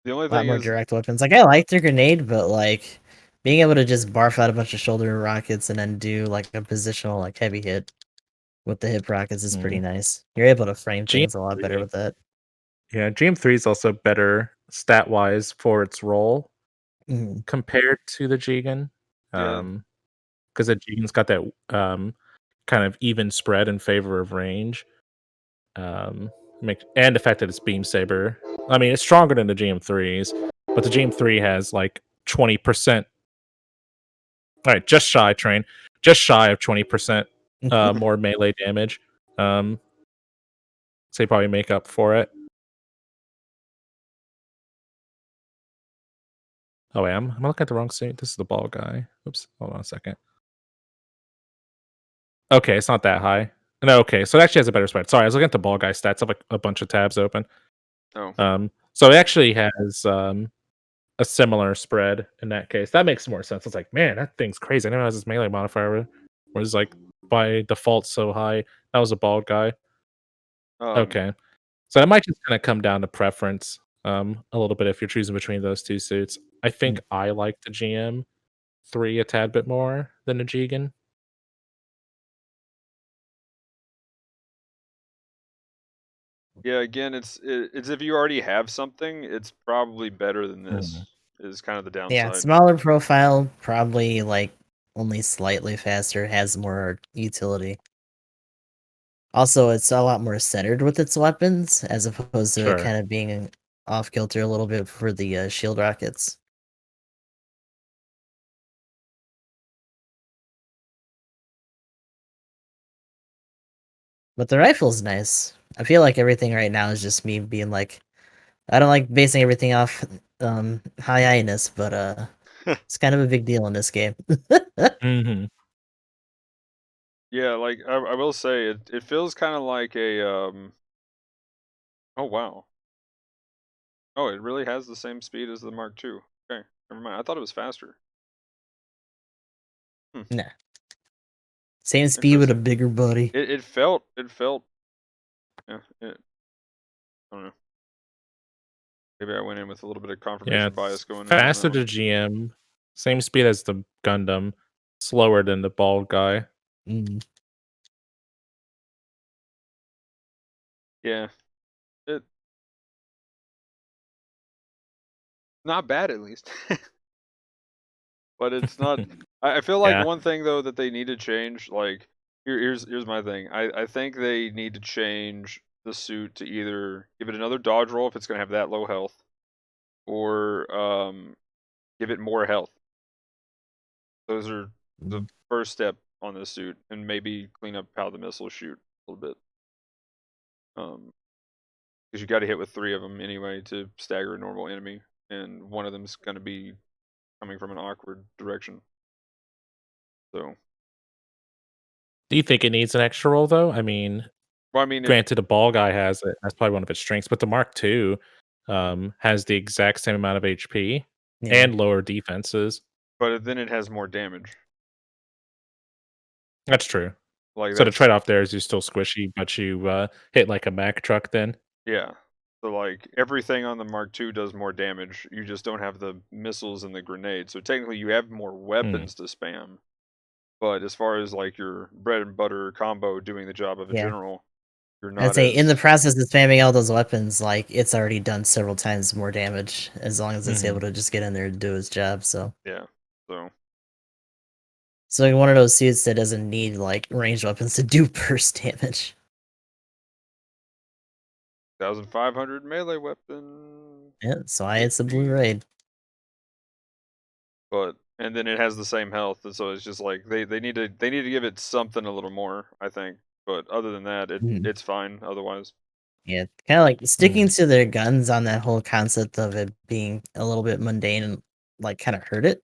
The only A lot thing more is, direct weapons. Like I like their grenade, but like being able to just barf out a bunch of shoulder rockets and then do like a positional like heavy hit with the hip rockets is pretty nice. You're able to frame things a lot better with that. Yeah, GM3 is also better stat wise for its role compared to the Jigen. Yeah. Because the Jigen's got that kind of even spread in favor of range. And the fact that it's beam saber. I mean, it's stronger than the GM3s, but the GM3 has like 20%. All right, just shy of 20% more melee damage. So you probably make up for it. Oh wait, am I looking at the wrong suit? This is the ball guy. Oops, hold on a second. Okay, it's not that high. No, okay, so it actually has a better spread. Sorry, I was looking at the ball guy stats. I have like a bunch of tabs open. Oh. So it actually has a similar spread in that case. That makes more sense. It's like, man, that thing's crazy. I didn't realize this melee modifier was like by default so high. That was a bald guy. Okay. So that might just kind of come down to preference a little bit if you're choosing between those two suits. I think I like the GM3 a tad bit more than the Jigen. Yeah, again, it's if you already have something, it's probably better than this. Is kind of the downside. Yeah, smaller profile, probably like only slightly faster, has more utility. Also, it's a lot more centered with its weapons, as opposed to it kind of being off kilter a little bit for the shield rockets. But the rifle's nice. I feel like everything right now is just me being like, I don't like basing everything off high-ness, but it's kind of a big deal in this game. Yeah, like I will say it feels kind of like a oh wow. Oh, it really has the same speed as the Mark II. Okay, never mind. I thought it was faster. Nah. Same speed with a bigger body. It felt yeah, I don't know. Maybe I went in with a little bit of confirmation bias going faster in. to GM, same speed as the Gundam, slower than the bald guy. Yeah. It not bad at least. But it's not I feel like one thing though that they need to change, like here's my thing. I think they need to change the suit to either give it another dodge roll if it's gonna have that low health, or give it more health. Those are the first step on this suit, and maybe clean up how the missiles shoot a little bit. Because you got to hit with 3 of them anyway to stagger a normal enemy, and one of them's going to be coming from an awkward direction. So, do you think it needs an extra roll though? I mean, granted, the ball guy has it. That's probably one of its strengths, but the Mark II has the exact same amount of HP and lower defenses. But then it has more damage. That's true. Like so the trade-off there is you're still squishy, but you hit like a Mack truck then. Yeah. So like everything on the Mark II does more damage. You just don't have the missiles and the grenades. So technically you have more weapons to spam. But as far as like your bread and butter combo doing the job of a general, you're not. I'd say in the process of spamming all those weapons, like it's already done several times more damage as long as it's able to just get in there and do its job. So yeah. So like one of those suits that doesn't need like ranged weapons to do burst damage. 1,500 melee weapon. Yeah, so it's a blue raid. But and then it has the same health, and so it's just like they need to give it something a little more, I think. But other than that, it's fine otherwise. Yeah, kind of like sticking to their guns on that whole concept of it being a little bit mundane and like kind of hurt it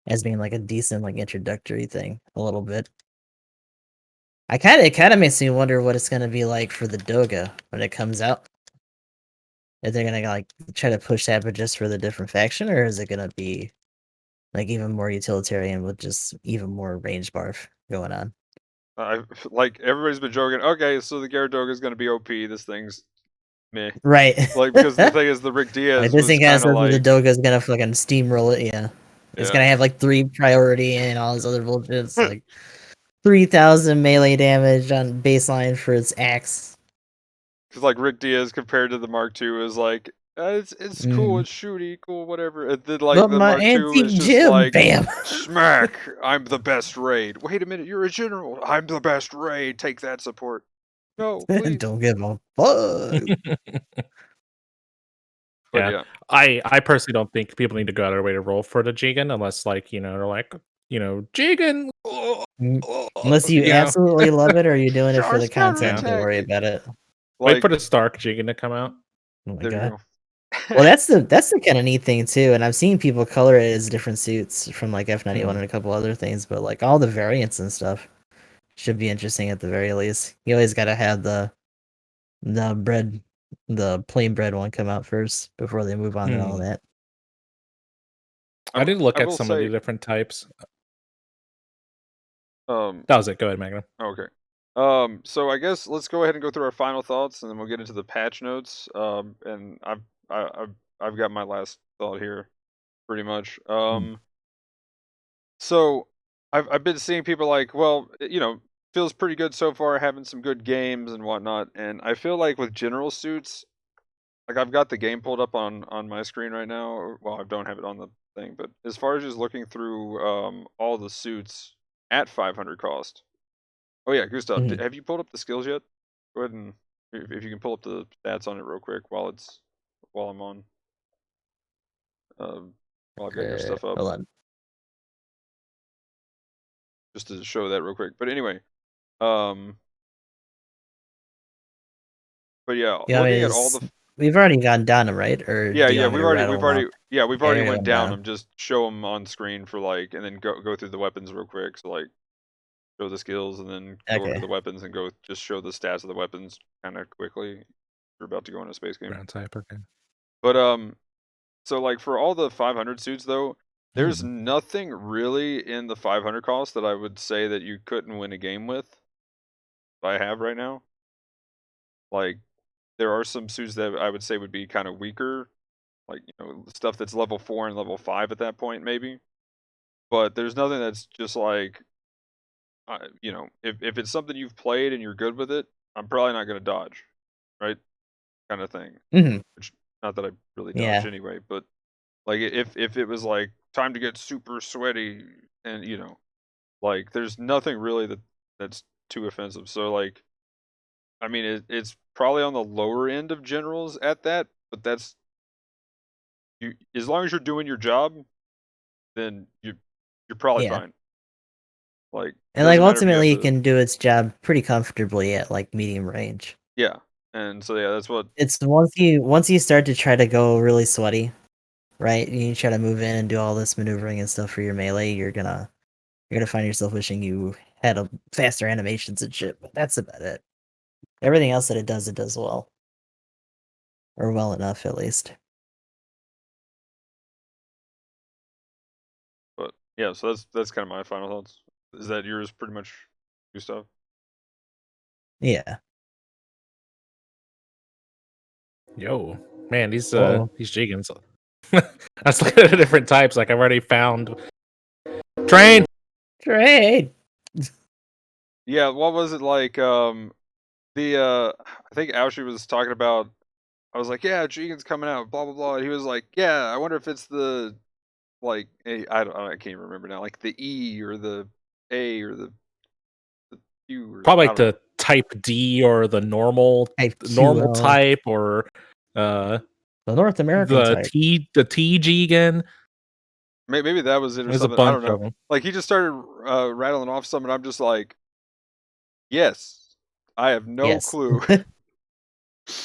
as being like a decent like introductory thing a little bit. It kind of makes me wonder what it's gonna be like for the Doga when it comes out. If they're gonna like try to push that, but just for the different faction, or is it gonna be like even more utilitarian with just even more range barf going on? Like everybody's been joking. Okay, so the Gyaradoga is gonna be OP. This thing's meh. Right. Like because the thing is, the Rick Diaz like, this was thing kind of kind of says like the Doga's gonna fucking steamroll it. Yeah. It's Yeah. gonna have like 3 priority and all this other bullshit. It's like 3,000 melee damage on baseline for its axe. Because like Rick Diaz compared to the Mark II is like it's cool, Mhm. it's shooty, cool, whatever. And then like But the my Mark II is antique just gym, like bam. smack. I'm the best raid. Wait a minute, you're a general. I'm the best raid. Take that support. No, please. Don't give a fuck. But Yeah. yeah, I personally don't think people need to go out of their way to roll for the Jigen unless like, they're like, Jigen. Unless you You know, absolutely love it or you're doing it for the Char's content, don't worry counterattack. about it. wait for Like the Stark Jigen to come out. Oh my there you god. go. Well, that's the kind of neat thing too, and I've seen people color it as different suits from like F91 and a couple other things, but like all the variants and stuff should be interesting at the very least. You always got to have the bread, the plain bread one come out first before they move on to all that. I did look I at will some of the say, different types. That was it. Go ahead, Magnum. okay. So I guess let's go ahead and go through our final thoughts, and then we'll get into the patch notes. And I've got my last thought here, pretty much. So I've been seeing people like, well, feels pretty good so far, having some good games and whatnot. And I feel like with general suits, like I've got the game pulled up on my screen right now. Well, I don't have it on the thing, but as far as just looking through all the suits at 500 cost. Oh yeah, Gustav, have you pulled up the skills yet? Go ahead and if you can pull up the stats on it real quick while I'm on. While I've got your stuff up, Hold on. just to show that real quick. But anyway, but yeah, Yeah, looking at all the we've already gone down them, right? Or do you want me to rattle them off? we've already Yeah, went go down down. them. Just show them on screen for like, and then go through the weapons real quick. So like, show the skills and then go over to Okay. the weapons and go just show the stats of the weapons kind of quickly. We're about to go in a space game. Ground type, okay. But so like for all the 500 suits though, there's nothing really in the 500 cost that I would say that you couldn't win a game with. That I have right now. Like there are some suits that I would say would be kind of weaker, like stuff that's level 4 and level 5 at that point maybe. But there's nothing that's just like, if it's something you've played and you're good with it, I'm probably not gonna dodge, right? Kind of thing. Which, not that I really dodge Yeah. anyway, but like if it was like time to get super sweaty and like there's nothing really that's too offensive. So like, I mean it's probably on the lower end of generals at that, but that's you as long as you're doing your job, then you're probably Yeah. fine. Like it And like doesn't matter if you have ultimately it to. can do its job pretty comfortably at like medium range. Yeah, and so yeah, that's what. It's once you start to try to go really sweaty, right? You try to move in and do all this maneuvering and stuff for your melee, you're gonna find yourself wishing you had a faster animations and shit, but that's about it. Everything else that it does well. Or well enough at least. But yeah, so that's kind of my final thoughts. Is that yours pretty much, Gustav? Yeah. Yo, man, these Whoa. Jigens. Let's look at the different types. Like I've already found train. Yeah, what was it like? I think Aoshi was talking about. I was like, yeah, Jigen's coming out, blah blah blah. And he was like, yeah, I wonder if it's the like I can't remember now, like the E or the A or the Q or Probably I like don't know. the type D or the normal Type normal QL. type or The North American the type. T Jigen. Maybe that was it or There's a something. I bunch don't of know. them. Like he just started rattling off some, and I'm just like, yes, I have no Yes. clue.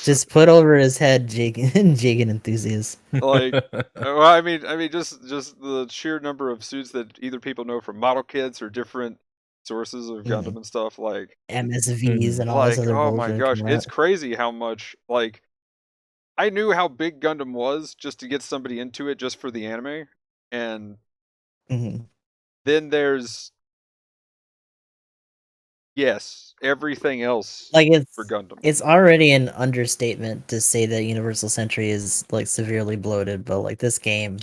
Just put over his head Jigen enthusiast. Like, well, I mean, just the sheer number of suits that either people know from model kits or different sources of Gundam and stuff. Like, MSVs and all this other oh my bullshit gosh, coming out. it's crazy how much like I knew how big Gundam was just to get somebody into it just for the anime, and then there's everything else Like for Gundam. it's already an understatement to say that Universal Century is like severely bloated, but like this game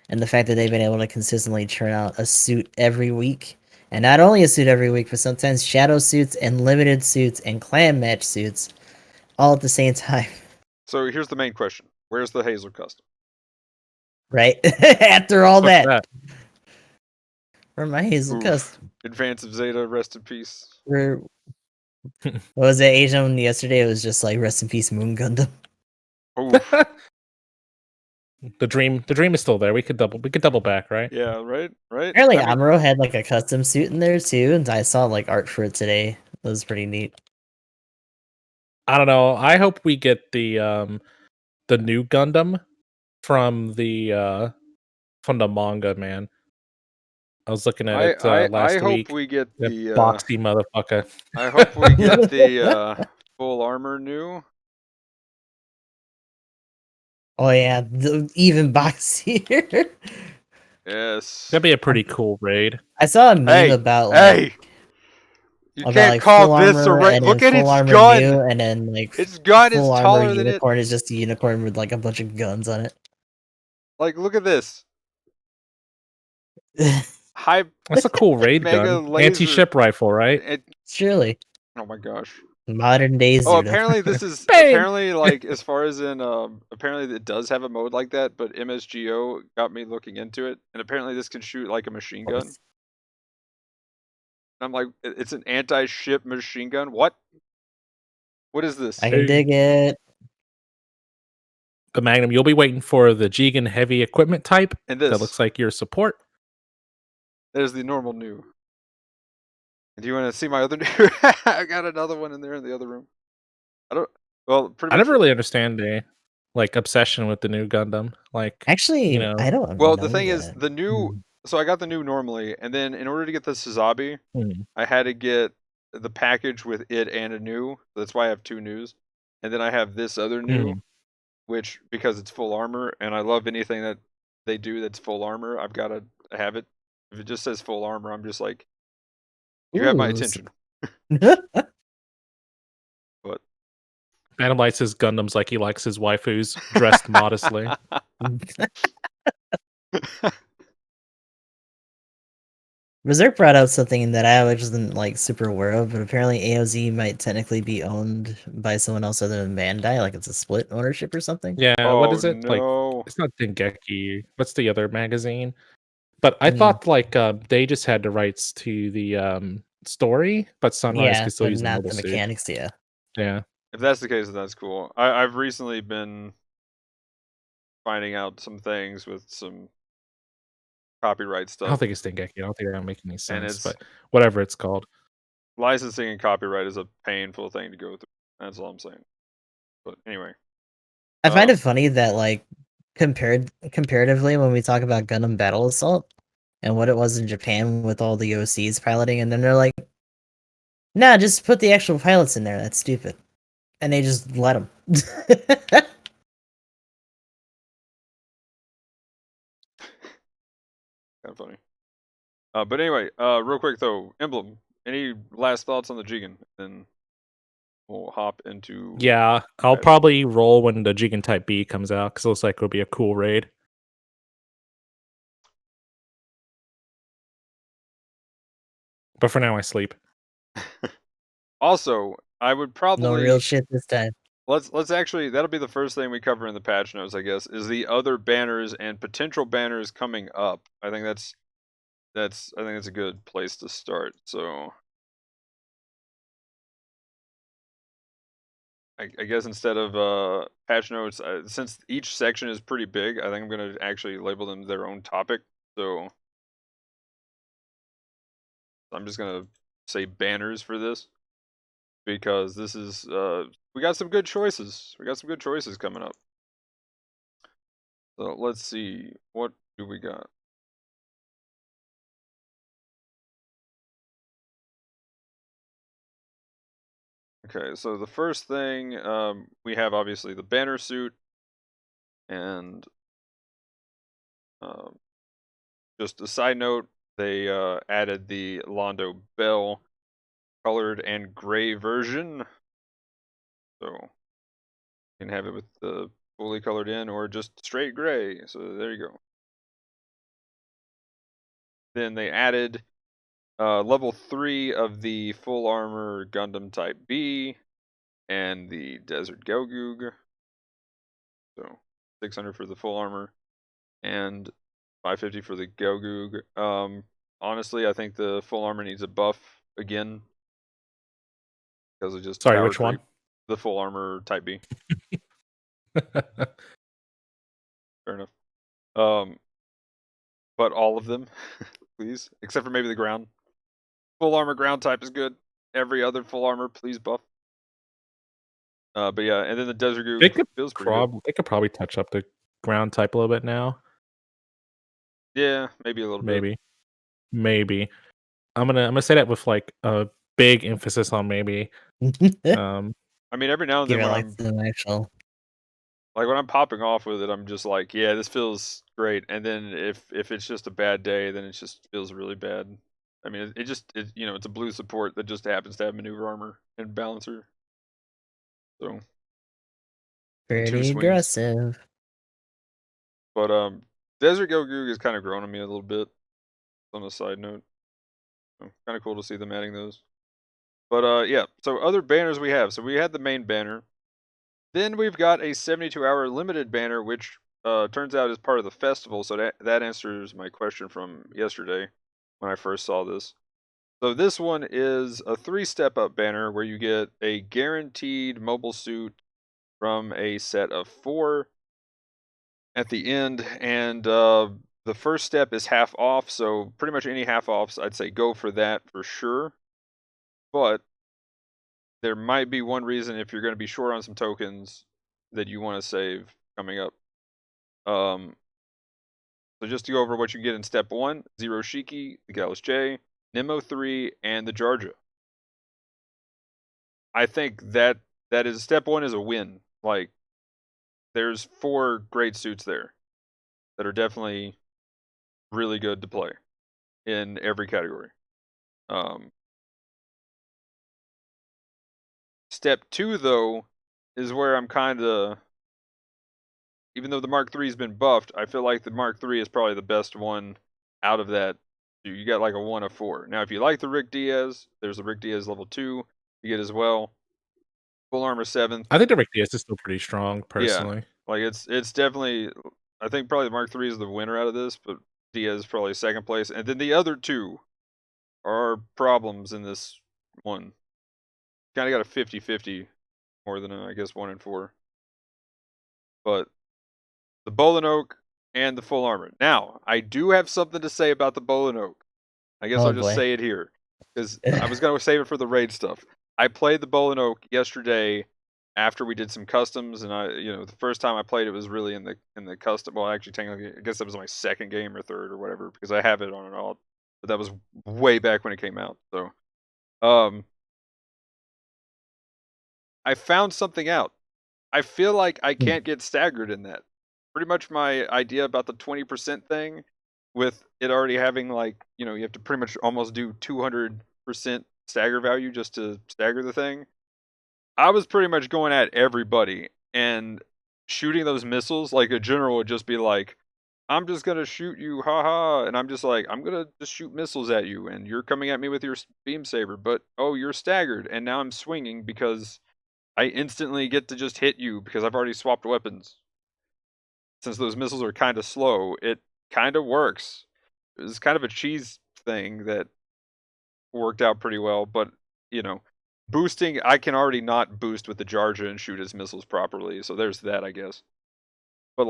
and the fact that they've been able to consistently churn out a suit every week, and not only a suit every week, but sometimes shadow suits and limited suits and clan match suits, all at the same time. So here's the main question: where's the Hazel custom? Right after all Fuck that, that. for my Hazel Oof. custom. Advance of Zeta, rest in peace. What was it, Asian yesterday? It was just like rest in peace, Moon Gundam. Oof. The dream is still there. We could double back, right? Yeah, right. Apparently, I mean, Amuro had like a custom suit in there too, and I saw like art for it today. It was pretty neat. I don't know. I hope we get the new Gundam from the manga, man. I was looking at it I last hope week. we get That the boxy motherfucker. I hope we get the full armor new. Oh yeah, the even boxier. Yes. That'd be a pretty cool raid. I saw a meme Hey, about like hey! You can't call full this a armor raid. and then Look at full its armor gun. new, and then like Its gun is full armor taller than it. unicorn is just a unicorn with like a bunch of guns on it. Like, look at this. High That's a cool raid mega gun. laser. Anti-ship rifle, right? Surely Oh my gosh. modern day Oh, Zudo. apparently this is Bang! apparently like as far as in apparently it does have a mode like that, but MSGO got me looking into it, and apparently this can shoot like a machine gun. I'm like, it's an anti-ship machine gun. What? What is this? I can dig it. The Magnum, you'll be waiting for the Jigen heavy equipment type. And this. That looks like your support. There's the normal new. Do you want to see my other new? I got another one in there in the other room. I don't. Well, pretty I much. never really understand the obsession with the new Gundam. Like, Actually, you know, I don't Well, know the thing is, yet. the new. So I got the new normally, and then in order to get the Suzabi, I had to get the package with it and a new. That's why I have two news, and then I have this other new, which because it's full armor, and I love anything that they do that's full armor. I've got to have it. If it just says full armor, I'm just like, you have my Ooh, attention. But Adam likes his Gundams like he likes his waifus dressed modestly. Berserk brought out something that I wasn't like super aware of, but apparently AOZ might technically be owned by someone else other than Bandai, like it's a split ownership or something. Yeah, what is it? Like, no. it's not Dengeki. What's the other magazine? But I thought like they just had the rights to the story, but Sunrise Yeah, could still but use the not mobile the suit. mechanics. Yeah. Yeah. If that's the case, then that's cool. I've recently been finding out some things with some copyright I don't stuff, think it's Dengeki. I don't think that make any sense, it's- but whatever it's called. licensing and copyright is a painful thing to go through. That's all I'm saying. But anyway, I find it funny that like comparatively when we talk about Gundam Battle Assault and what it was in Japan with all the OCs piloting, and then they're like, "Nah, just put the actual pilots in there. That's stupid," and they just let them. kind of funny. But anyway, real quick though, Emblem. Any last thoughts on the Jigen? Then we'll hop into. Yeah, I'll probably roll when the Jigen Type B comes out because it looks like it'll be a cool raid. But for now, I sleep. Also, I would probably No real shit this time. Let's actually, that'll be the first thing we cover in the patch notes, I guess, is the other banners and potential banners coming up. I think that's a good place to start. So I guess instead of patch notes, since each section is pretty big, I think I'm gonna actually label them their own topic. So I'm just gonna say banners for this because this is we got some good choices. We got some good choices coming up. So let's see, what do we got? Okay, so the first thing we have obviously the banner suit, and just a side note, they added the Londo Bell colored and gray version, so you can have it with the fully colored in or just straight gray. So there you go. Then they added level 3 of the full armor Gundam Type B and the Desert Gelgoog. So 600 for the full armor and 550 for the Gelgoog. Honestly, I think the full armor needs a buff again because of just Sorry, power which creep. one? The full armor Type B. Fair enough. But all of them, please, except for maybe the ground. Full armor ground type is good. Every other full armor, please buff. But yeah, and then the Desert They Goog could feels pretty good. probably touch up the ground type a little bit now. Yeah, maybe a little bit. Maybe. I'm gonna say that with like a big emphasis on maybe. I mean, every now and then Give it when like I'm some actual. like when I'm popping off with it, I'm just like, yeah, this feels great. And then if it's just a bad day, then it just feels really bad. I mean, it's a blue support that just happens to have maneuver armor and balancer. So two Pretty swings. aggressive. But Desert Gogoog has kind of grown on me a little bit. On a side note, so, kind of cool to see them adding those. But yeah, so other banners we have. So we had the main banner. Then we've got a 72-hour limited banner, which turns out is part of the festival. So that answers my question from yesterday when I first saw this. So this one is a 3-step up banner where you get a guaranteed mobile suit from a set of 4 at the end, and the first step is half off. So pretty much any half offs, I'd say go for that for sure. But there might be one reason if you're going to be short on some tokens that you want to save coming up. So just to go over what you get in step 1, Zero Shiki, the Gallus J, Nemo 3, and the Jarja. I think that is step 1 is a win. Like, there's 4 great suits there that are definitely really good to play in every category. Step 2 though is where I'm kind of, even though the Mark III has been buffed, I feel like the Mark III is probably the best one out of that. You got like a 1 of 4. Now, if you like the Rick Diaz, there's the Rick Diaz level 2 you get as well. Full armor 7th. I think the Rick Diaz is still pretty strong, personally. Yeah, like it's definitely. I think probably the Mark III is the winner out of this, but Diaz is probably second place, and then the other 2 are problems in this one. Kind of got a 50-50 more than I guess 1 and 4. But the Bolin Oak and the full armor. Now, I do have something to say about the Bolin Oak. I guess Oh I'll just boy. say it here because I was going to save it for the raid stuff. I played the Bolin Oak yesterday after we did some customs, and the first time I played it was really in the custom. Well, actually, technically, I guess that was my second game or third or whatever because I have it on and all. But that was way back when it came out. So, I found something out. I feel like I can't get staggered in that. Pretty much my idea about the 20% thing, with it already having you have to pretty much almost do 200% stagger value just to stagger the thing. I was pretty much going at everybody and shooting those missiles. Like a general would just be like, I'm just gonna shoot you, haha, and I'm just like, I'm gonna just shoot missiles at you, and you're coming at me with your beam saber, but oh, you're staggered, and now I'm swinging because I instantly get to just hit you because I've already swapped weapons. Since those missiles are kind of slow, it kind of works. It's kind of a cheese thing that worked out pretty well, but boosting, I can already not boost with the Jarja and shoot his missiles properly, so there's that, I guess. But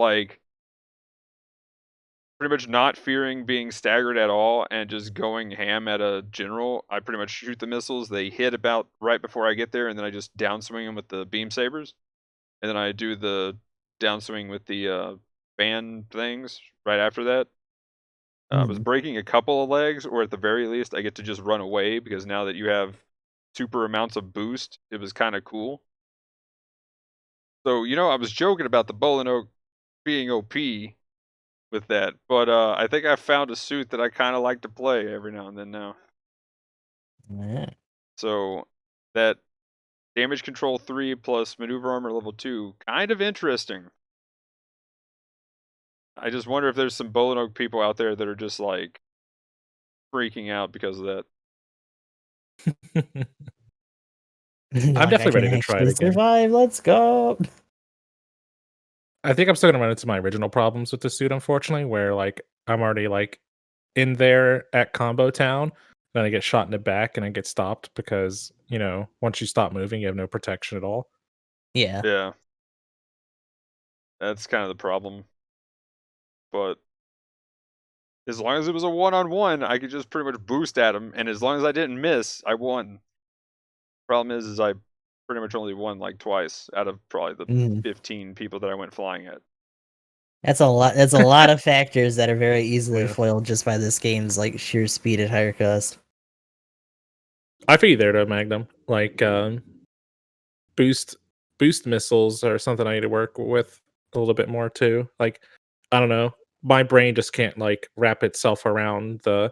pretty much not fearing being staggered at all and just going ham at a general, I pretty much shoot the missiles. They hit about right before I get there, and then I just downswing them with the beam sabers. And then I do the downswing with the fan things right after that. I was breaking a couple of legs, or at the very least, I get to just run away because now that you have super amounts of boost, it was kind of cool. So, I was joking about the Bolin Oak being OP with that, but I think I found a suit that I kind of like to play every now and then now. Yeah. So, that damage control 3 plus maneuver armor level 2, kind of interesting. I just wonder if there's some Bolin Oak people out there that are just like, freaking out because of that. I'm Like, I definitely can ready to try it actually again. survive. Let's go. I think I'm still gonna run into my original problems with the suit, unfortunately, where like I'm already like in there at Combo Town, then I get shot in the back and I get stopped because, once you stop moving, you have no protection at all. Yeah. Yeah. That's kind of the problem. But as long as it was a one-on-one, I could just pretty much boost at him, and as long as I didn't miss, I won. Problem is I pretty much only won like twice out of probably the Mhm. 15 people that I went flying at. That's a lot. That's a lot of factors that are very easily Yeah. foiled just by this game's like sheer speed at higher cost. I feel you there though, Magnum. Like boost boost missiles are something I need to work with a little bit more too. Like, I don't know. My brain just can't like wrap itself around the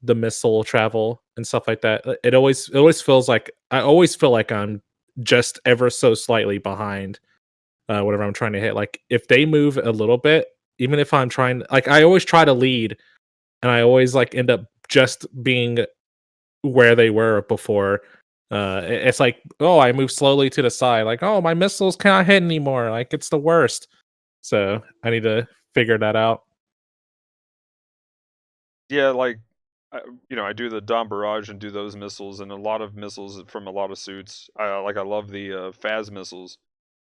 missile travel and stuff like that. It always feels like I always feel like I'm just ever so slightly behind whatever I'm trying to hit. Like if they move a little bit, even if I'm trying, like I always try to lead, and I always like end up just being where they were before. It's like, oh, I move slowly to the side. Like, oh, my missiles can't hit anymore. Like it's the worst. So I need to figure that out. Yeah, like, I do the Dom Barrage and do those missiles, and a lot of missiles from a lot of suits. I love the Phas missiles.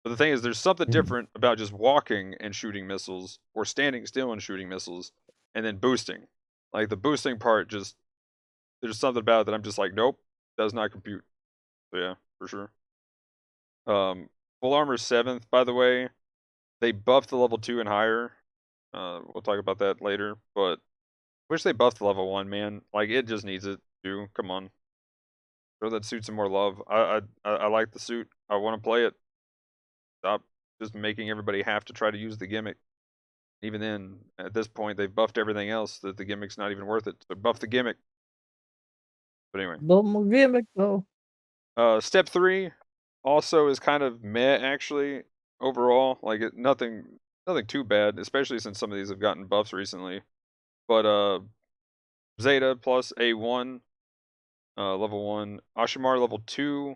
But the thing is, there's something Mhm. different about just walking and shooting missiles, or standing still and shooting missiles, and then boosting. Like, the boosting part just, there's something about it that I'm just like, nope, does not compute. So yeah, for sure. Full Armor 7th, by the way, they buffed the level 2 and higher. We'll talk about that later, but wish they buffed the level 1, man. Like, it just needs it, too. Come on. Throw that suit some more love. I like the suit. I want to play it. Stop just making everybody have to try to use the gimmick. Even then, at this point, they've buffed everything else that the gimmick's not even worth it. So buff the gimmick. But anyway. No more gimmick though. Step 3 also is kind of meh, actually, overall. Like, nothing too bad, especially since some of these have gotten buffs recently. But Zeta plus A1, level 1. Ashimar level 2.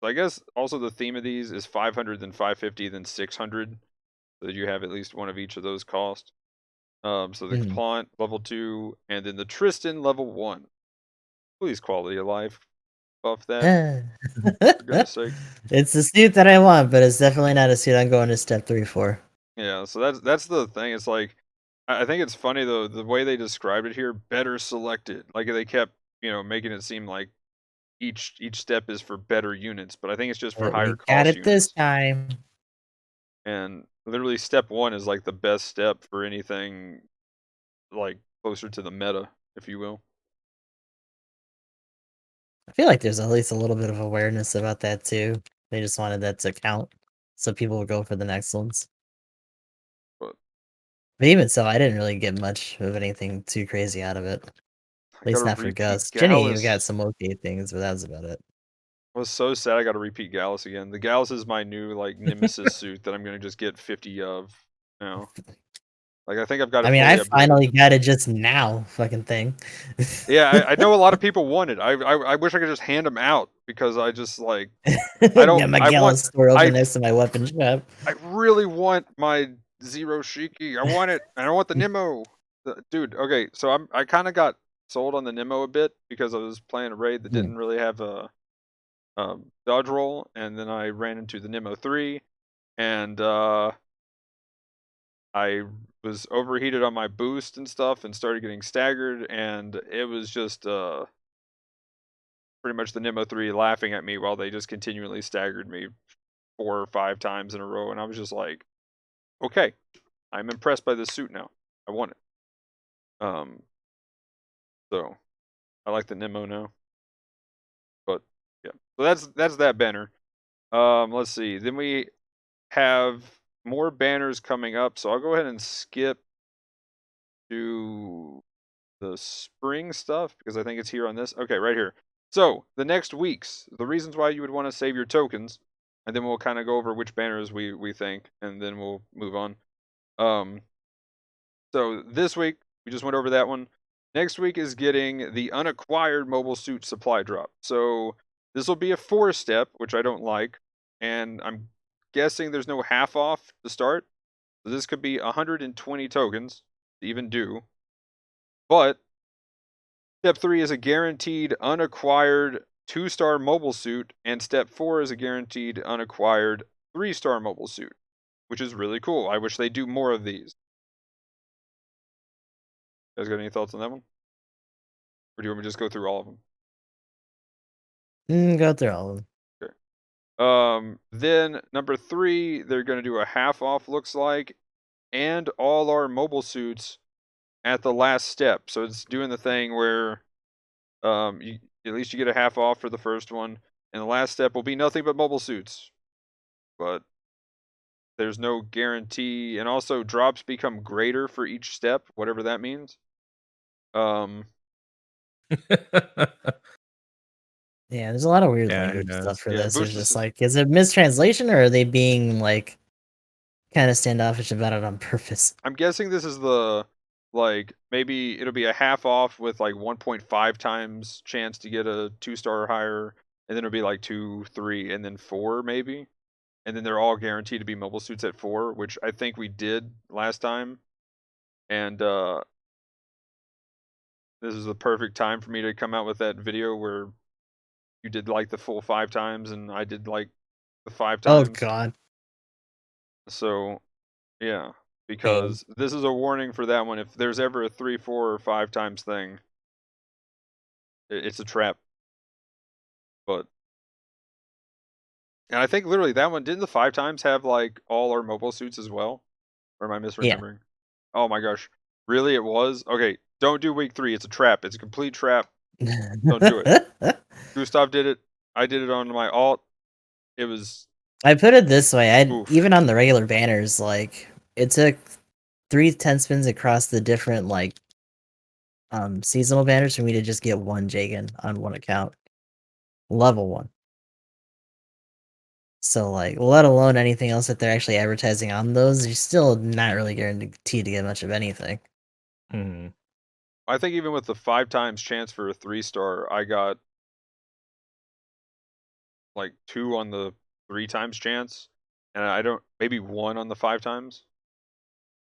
So I guess also the theme of these is 500, then 550, then 600. So that you have at least one of each of those cost. So the Mhm. Kaplant level 2, and then the Tristan level 1. Please, quality of life, buff that, for goodness sake. It's the suit that I want, but it's definitely not a suit I'm going to step 3 for. Yeah, so that's the thing. It's like, I think it's funny though, the way they described it here, better selected. Like they kept, making it seem like each step is for better units, but I think it's just for higher We got cost it this units. time. And literally step 1 is like the best step for anything like closer to the meta, if you will. I feel like there's at least a little bit of awareness about that too. They just wanted that to count, so people would go for the next ones. But But even so, I didn't really get much of anything too crazy out of it. At I got least to not for repeat Gus. Jenny, you got Gallus. some okay things, but that's about it. I was so sad I got to repeat Gallus again. The Gallus is my new like Nemesis suit that I'm gonna just get 50 of now. Like I think I've got I it mean, fully I upgraded. finally got it just now, fucking thing. Yeah, I know a lot of people want it. I wish I could just hand them out because I just like Yeah, my I want Gallus store I open next to my weapon shop. I really want my Zero Shiki. I want it, and I want the Nemo. Dude, okay, so I kind of got sold on the Nemo a bit because I was playing a raid that Hmm. didn't really have a dodge roll, and then I ran into the Nemo 3, and I was overheated on my boost and stuff, and started getting staggered, and it was just pretty much the Nemo 3 laughing at me while they just continually staggered me 4 or 5 times in a row, and I was just like, okay, I'm impressed by this suit now. I want it. So I like the Nemo now. But yeah. So that's that banner. Let's see. Then we have more banners coming up. So I'll go ahead and skip to the spring stuff because I think it's here on this. Okay, right here. So the next weeks, the reasons why you would want to save your tokens, and then we'll kind of go over which banners we think, and then we'll move on. So this week we just went over that one. Next week is getting the unacquired mobile suit supply drop. So this will be a 4-step, which I don't like, and I'm guessing there's no half off to start. So this could be 120 tokens to even do. But step 3 is a guaranteed unacquired 2-star mobile suit, and step 4 is a guaranteed unacquired 3-star mobile suit, which is really cool. I wish they do more of these. You guys got any thoughts on that one? Or do you want me to just go through all of them? Go through all of them. Then number 3, they're going to do a half off, looks like, and all our mobile suits at the last step. So it's doing the thing where you, at least you get a half off for the first one, and the last step will be nothing but mobile suits. But there's no guarantee, and also drops become greater for each step, whatever that means. Yeah, there's a lot of weird Yeah, who language knows? stuff for Yeah, this. boost It's the just s- like, is it mistranslation or are they being like kind of standoffish about it on purpose? I'm guessing this is the, like, maybe it'll be a half off with like 1.5 times chance to get a 2-star or higher, and then it'll be like 2, 3, and then 4 maybe. And then they're all guaranteed to be mobile suits at 4, which I think we did last time. And this is the perfect time for me to come out with that video where you did like the full 5 times and I did like the 5 Oh times. god. So, yeah, Damn. because this is a warning for that one. If there's ever a 3, 4, or 5 times thing, it's a trap. But and I think literally that one, didn't the 5 times have like all our mobile suits as well? Or am I Yeah. misremembering? Oh my gosh. Really, it was? Okay, don't do week 3. It's a trap. It's a complete trap. Don't do it. Gustav did it. I did it on my alt. It was I put it this way, oof. even on the regular banners, like it took 3 10 spins across the different like seasonal banners for me to just get one Jagan on one account. Level 1. So like, let alone anything else that they're actually advertising on those, you're still not really guaranteed to get much of anything. Mhm. I think even with the 5 times chance for a 3-star, I got like 2 on the 3 times chance, and I don't, maybe 1 on the 5 times.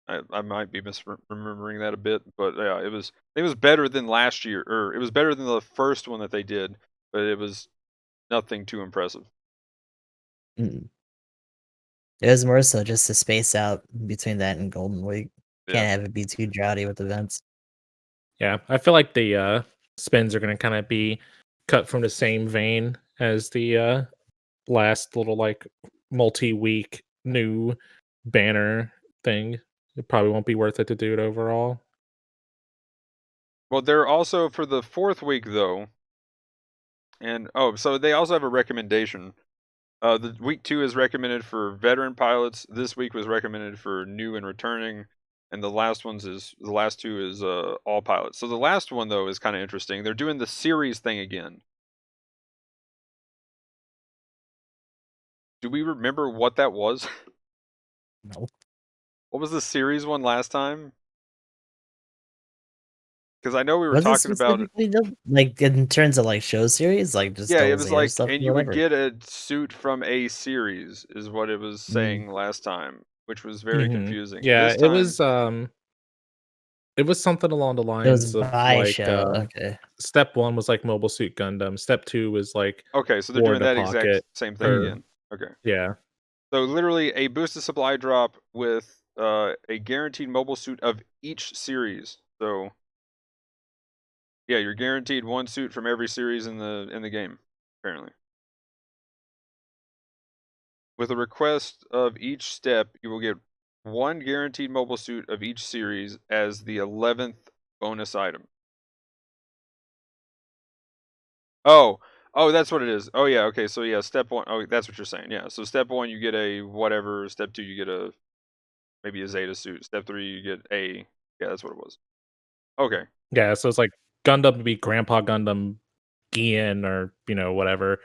I might be misremembering that a bit, but yeah, it was better than last year, or it was better than the first one that they did, but it was nothing too impressive. Mm. It was more so just to space out between that and Golden Week. Yeah. Can't have it be too droughty with events. Yeah, I feel like the spins are gonna kind of be cut from the same vein as the last little like multi-week new banner thing. It probably won't be worth it to do it overall. Well, they're also for the 4th week though, and oh, so they also have a recommendation. The week 2 is recommended for veteran pilots. This week was recommended for new and returning, and the last 2 is all pilots. So the last one though is kind of interesting. They're doing the series thing again. Do we remember what that was? No. What was the series one last time? Because I know we were Was it talking about it. specifically like in terms of like show series, like just Yeah, all it this was other like, stuff and or you would whatever? get a suit from a series, is what it was Mm. saying last time, which was very Mhm. confusing. Yeah, This time, it was something along the It was lines of by like show. Okay. step 1 was like Mobile Suit Gundam, step 2 was like okay, so they're War in doing the that exact Pocket, same thing or again. Okay. yeah. So literally a boosted supply drop with a guaranteed mobile suit of each series. So yeah, you're guaranteed one suit from every series in the game, apparently. With a request of each step, you will get one guaranteed mobile suit of each series as the 11th bonus item. Oh, oh, that's what it is. Oh yeah, okay. So yeah, step 1. Oh, that's what you're saying. Yeah. So step 1, you get a whatever. Step 2, you get a maybe a Zeta suit. Step 3, you get a, yeah, that's what it was. Okay. Yeah, so it's like Gundam would be Grandpa Gundam Gian, or whatever.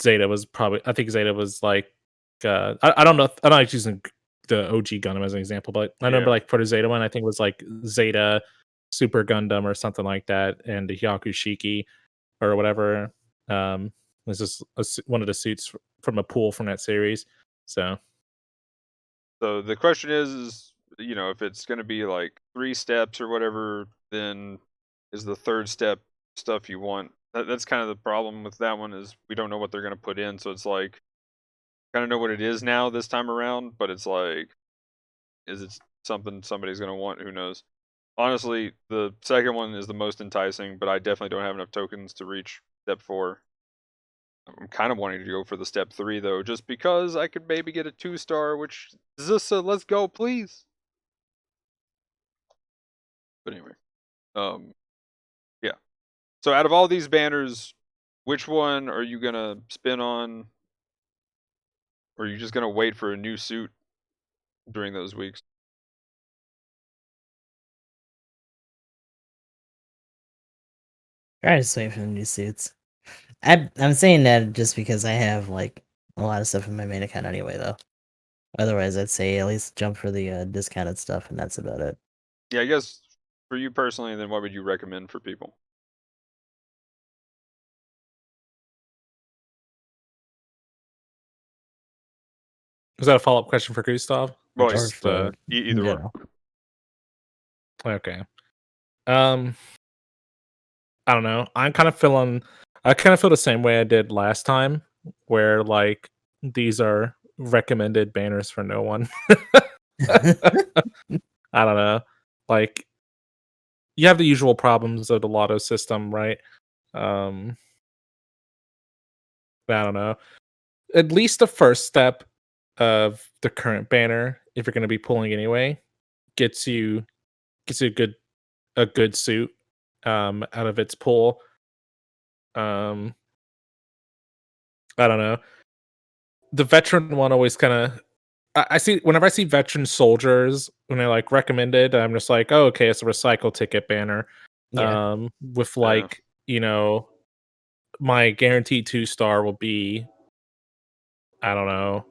Zeta was probably, I think Zeta was like I don't know, I'm not using the OG Gundam as an example, but I remember Yeah. like for the Zeta one, I think it was like Zeta Super Gundam or something like that, and the Hyakushiki or whatever. This is one of the suits from a pool from that series. So the question is, if it's going to be like 3 steps or whatever, then is the third step stuff you want? That's kind of the problem with that one, is we don't know what they're going to put in. So it's like, kind of know what it is now this time around, but it's like, is it something somebody's going to want? Who knows? Honestly, the second one is the most enticing, but I definitely don't have enough tokens to reach step 4. I'm kind of wanting to go for the step 3 though, just because I could maybe get a 2-star, which Zissa, let's go, please. But anyway, yeah. So out of all these banners, which one are you gonna spin on, or are you just gonna wait for a new suit during those weeks? I just wait for the new suits. I'm saying that just because I have like a lot of stuff in my main account anyway, though. Otherwise, I'd say at least jump for the discounted stuff, and that's about it. Yeah, I guess for you personally, then what would you recommend for people? is that a follow up question for Gustav? Well, Or Just for in either or. general. okay. I don't know. I kind of feel the same way I did last time, where like these are recommended banners for no one. I don't know. Like you have the usual problems of the lotto system, right? I don't know. At least the first step of the current banner, if you're going to be pulling anyway, gets you a good suit out of its pull. I don't know. The veteran one always kind of I see whenever I see veteran soldiers when they're like recommended, I'm just like, oh, okay, it's a recycle ticket banner. Yeah. With Yeah. like, my guaranteed 2-star will be, I don't know,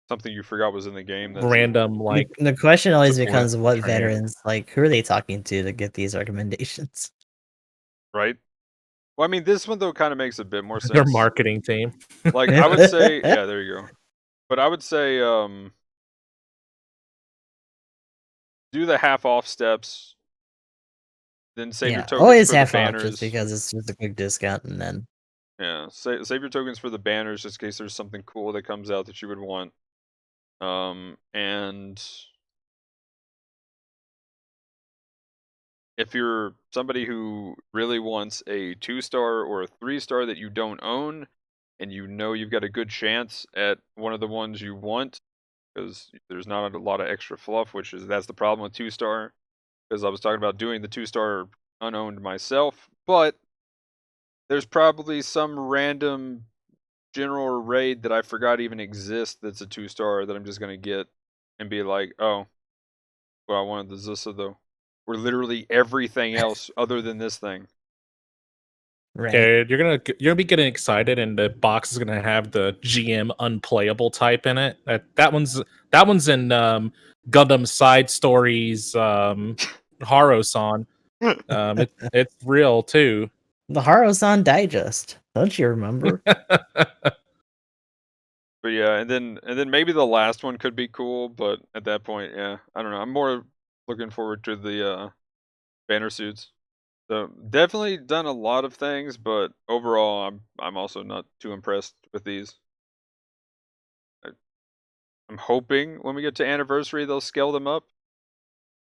Something you forgot was in the game. That's random like The question always support becomes what training. veterans, like, who are they talking to get these recommendations? right. Well, I mean, this one though kind of makes a bit more sense. Their marketing team. Like I would say, yeah, there you go. But I would say, do the half off steps, then save your Yeah, tokens always for the half off banners. just because it's just a quick discount, and then Yeah, save your tokens for the banners just in case there's something cool that comes out that you would want. And if you're somebody who really wants a 2-star or a 3-star that you don't own, and you've got a good chance at one of the ones you want, because there's not a lot of extra fluff, that's the problem with 2-star. Because I was talking about doing the 2-star unowned myself, but there's probably some random general raid that I forgot even exists that's a 2-star that I'm just gonna get and be like, oh, well, I wanted the Zissa though. Or literally everything else other than this thing. right. Okay, you're gonna be getting excited, and the box is gonna have the GM unplayable type in it. That one's in Gundam Side Stories Haro-san. It's real too. The Harusan Digest. Don't you remember? But yeah, and then maybe the last one could be cool, but at that point, yeah, I don't know. I'm more looking forward to the banner suits. So definitely done a lot of things, but overall, I'm also not too impressed with these. I'm hoping when we get to anniversary, they'll scale them up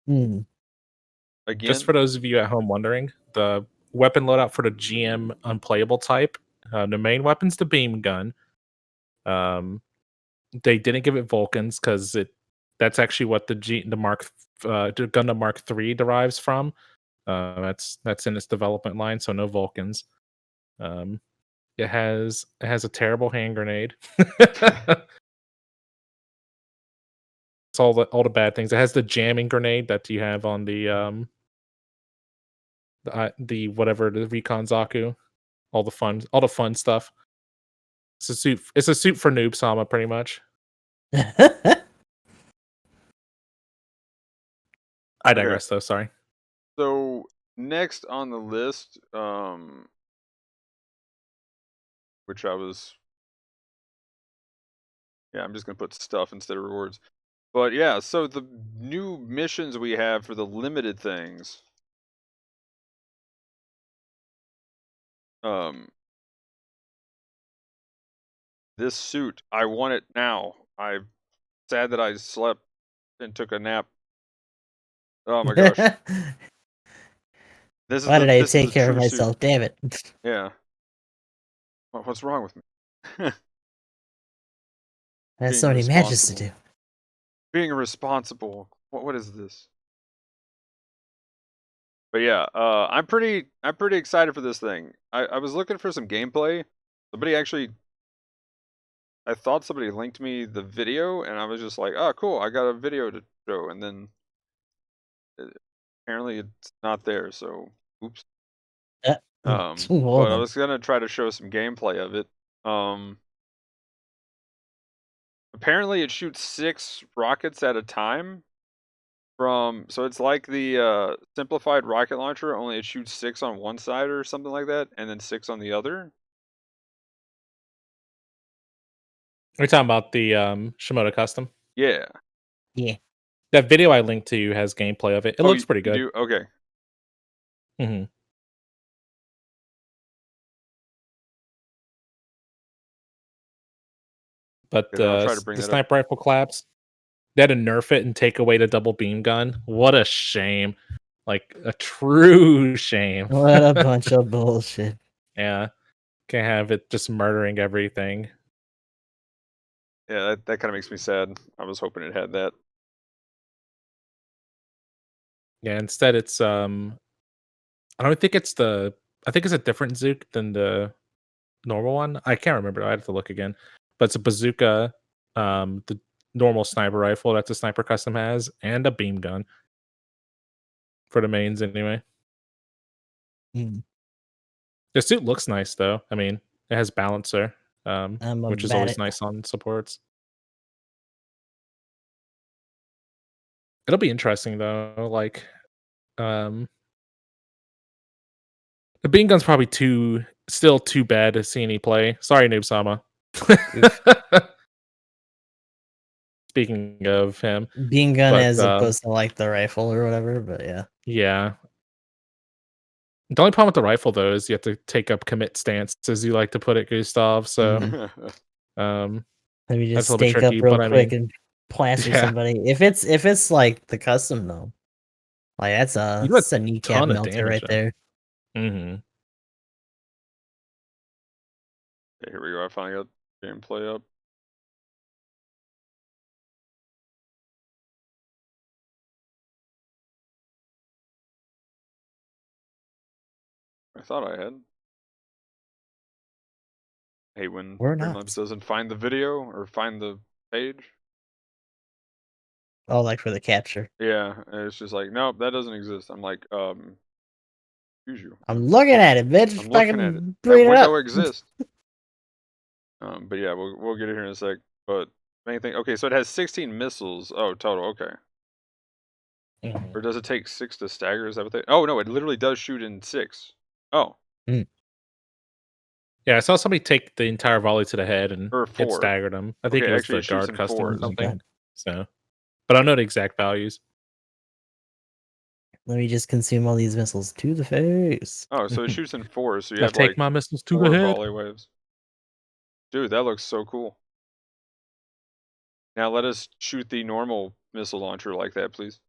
Hmm. again. Just for those of you at home wondering, the weapon loadout for the GM unplayable type, the main weapon's the beam gun. They didn't give it Vulcans because that's actually what the Gundam Mark III derives from. That's in its development line, so no Vulcans. It has a terrible hand grenade. It's all the bad things. It has the jamming grenade that you have on the whatever, the Recon Zaku. All the fun stuff. It's a suit for Noob Sama, pretty much. I Okay. digress, though. Sorry. So next on the list, which I was, yeah, I'm just gonna put stuff instead of rewards. But yeah, so the new missions we have for the limited things. This suit, I want it now. I'm sad that I slept and took a nap. Oh my gosh. Why did I This is take the care of true suit. myself? Damn it. Yeah. What's wrong with me? I have Being so many matches to irresponsible. do. Being irresponsible. What is this? But yeah, I'm pretty excited for this thing. I was looking for some gameplay. I thought somebody linked me the video, and I was just like, oh cool, I got a video to show, and then apparently it's not there, so oops. Hold But I on. was gonna try to show some gameplay of it. Apparently it shoots 6 rockets at a time. So it's like the simplified rocket launcher, only it shoots 6 on one side or something like that, and then 6 on the other. We're talking about the Shimoda custom. Yeah. Yeah. That video I linked to you has gameplay of it. It Oh, looks pretty you good. do? Okay. Hmm. But Okay, then I'll try to bring the that up. sniper rifle collapse, they had to nerf it and take away the double beam gun. What a shame! Like a true shame. What a bunch of bullshit. Yeah, can't have it just murdering everything. Yeah, that kind of makes me sad. I was hoping it had that. Yeah, instead it's I don't think it's the I think it's a different Zook than the normal one. I can't remember. I have to look again. But it's a bazooka, the normal sniper rifle that the sniper custom has, and a beam gun for the mains anyway. Hmm. The suit looks nice though. I mean, it has balancer, I'm which is about always it. nice on supports. It'll be interesting though. Like, um, the beam gun's probably still too bad to see any play. Sorry, Noob Sama. Oof. Speaking of him, Beam gun but as opposed to like the rifle or whatever, but yeah. yeah. The only problem with the rifle though is you have to take up commit stance, as you like to put it, Gustav. So, um, Let me that's just a little bit stake up tricky. real But I quick mean, and plaster yeah, somebody. If it's like the custom though, like you do a that's a kneecap ton of melter damage right though. there. Hmm. Okay, here we go. I finally got gameplay up. I thought I had. I hate when Or Streamlabs not. doesn't find the video or find the page. Oh, like for the capture. Yeah, and it's just like, nope, that doesn't exist. I'm like, excuse you. I'm looking at it, bitch. I'm looking at it. Fucking That bring it window up. exists. But yeah, we'll get it here in a sec. But main thing, okay, so it has 16 missiles. Oh, total, okay. Mhm. Or does it take 6 to stagger? Is that what they? Oh no, it literally does shoot in 6. Oh, Yeah, I saw somebody take the entire volley to the head and or it 4. staggered him. I think Okay, it was actually, the it shoots guard in custom or 4s. Oh something. god. So, but I don't know the exact values. Let me just consume all these missiles to the face. Oh, so it shoots in 4s. So you I have take like my missiles to the 4 head. volley waves. Dude, that looks so cool. Now let us shoot the normal missile launcher like that, please.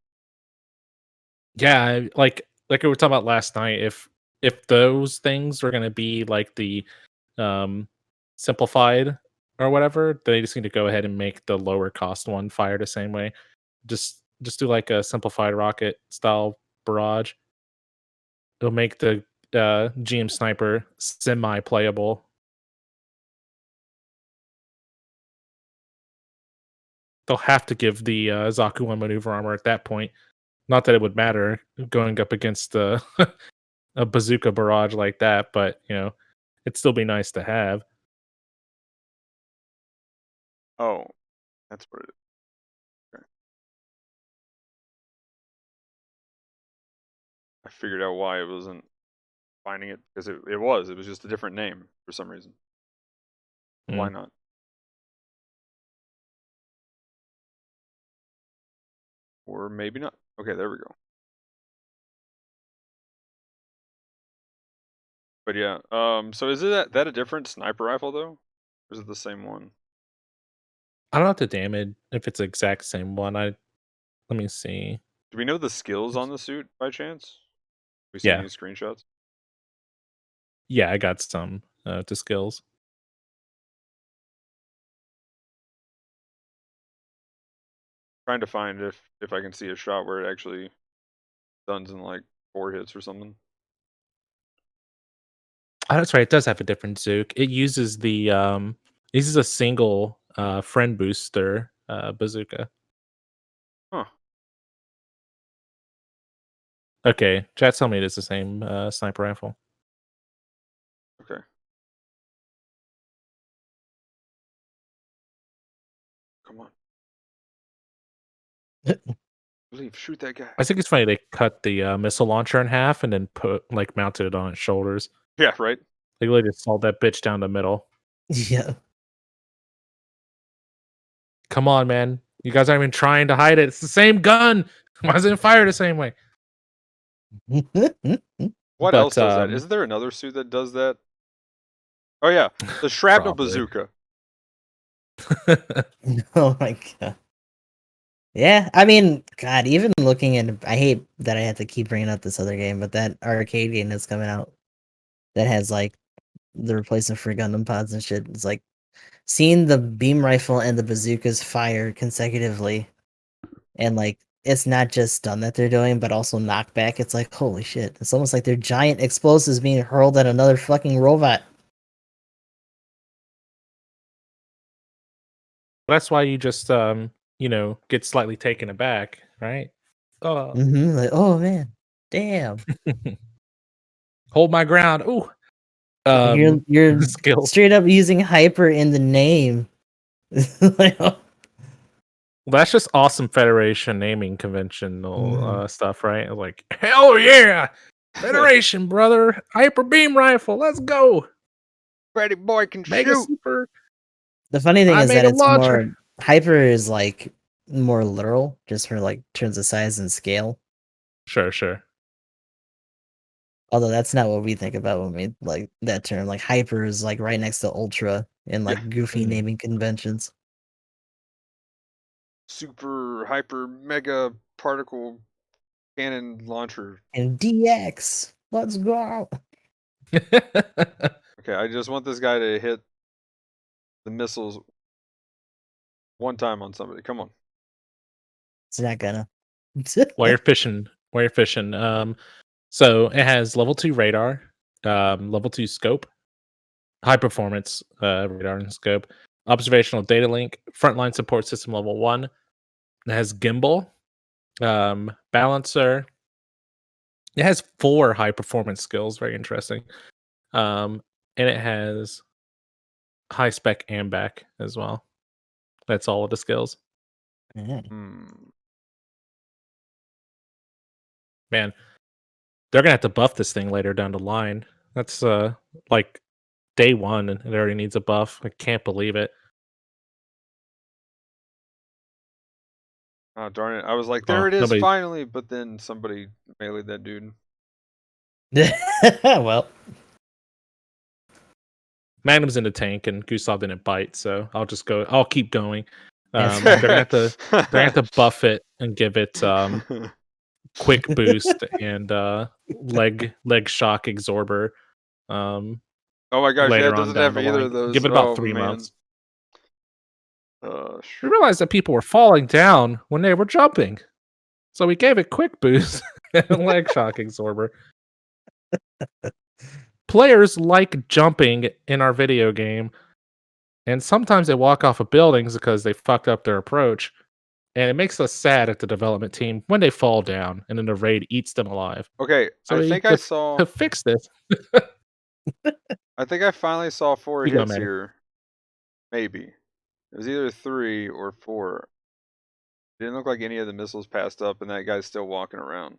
Yeah, like we were talking about last night. If those things were gonna be like the um simplified or whatever, they just need to go ahead and make the lower cost one fire the same way. Just do like a simplified rocket style barrage. It'll make the GM sniper semi playable. They'll have to give the Zaku one maneuver armor at that point. Not that it would matter going up against a bazooka barrage like that, but you know, it'd still be nice to have. Oh, that's what it is. Okay. I figured out why it wasn't finding it, because it was just a different name for some reason. Why not? Or maybe not. Okay, there we go. But yeah, so is that a different sniper rifle though? Or is it the same one? I don't know if the damage, if it's the exact same one. Let me see. Do we know the skills on the suit by chance? We seen Yeah. any screenshots? Yeah, I got some to skills. Trying to find if I can see a shot where it actually stuns in like 4 hits or something. Oh, that's right. It does have a different Zook. It uses a single friend booster bazooka. Huh. Okay, chat tell me it is the same sniper rifle. Okay. Come on. Believe, shoot that guy. I think it's funny they cut the missile launcher in half and then mounted it on its shoulders. Yeah, right? They literally just sawed that bitch down the middle. Yeah. Come on, man. You guys aren't even trying to hide it. It's the same gun. Why doesn't it fire the same way? What But else does that? Isn't there another suit that does that? Oh yeah, the shrapnel Probably. bazooka. Oh my god. Yeah, I mean, God, even looking at, I hate that I have to keep bringing up this other game, but that arcade game that's coming out that has like the replacement for Gundam pods and shit. It's like seeing the beam rifle and the bazookas fire consecutively, and like it's not just stun that they're doing, but also knockback. It's like holy shit! It's almost like they're giant explosives being hurled at another fucking robot. That's why you just get slightly taken aback, right? Oh. Like oh man, damn. Hold my ground. Ooh. You're Skill. straight up using hyper in the name. Like, oh. Well, that's just awesome Federation naming conventional Mhm. stuff, right? Like, hell yeah! Federation, brother! Hyper beam rifle, let's go! Freddy boy can Mega shoot. super. The funny thing I is made that a it's launcher. more hyper is like more literal, just for like terms of size and scale. Sure. Although that's not what we think about when we like that term. Like hyper is like right next to ultra in Yeah. like goofy naming conventions. Super hyper mega particle cannon launcher. And DX, let's go. Okay, I just want this guy to hit the missiles one time on somebody. Come on. It's not gonna. While you're fishing. So it has level 2 radar, level 2 scope, high performance radar and scope, observational data link, frontline support system level 1. It has gimbal, balancer. It has 4 high performance skills, very interesting. And it has high spec AMBAC as well. That's all of the skills. Man, they're gonna have to buff this thing later down the line. That's like day 1 and it already needs a buff. I can't believe it. Oh, darn it. I was like, there it is finally, but then somebody meleeed that dude. Well, Magnum's in the tank and Gustav didn't bite, so I'll keep going. They're gonna have to buff it and give it quick boost and leg shock absorber. Oh my gosh, yeah, Later it on doesn't down have the either line. of those. Give it about Oh 3 man. months. We realized that people were falling down when they were jumping. So we gave it quick boost and leg shock absorber. Players like jumping in our video game, and sometimes they walk off of buildings because they fucked up their approach. And it makes us sad at the development team when they fall down and then the raid eats them alive. Okay, So to fix this. I think I finally saw 4 You go, hits Maddie. here. Maybe. It was either 3 or 4. Didn't look like any of the missiles passed up, and that guy's still walking around.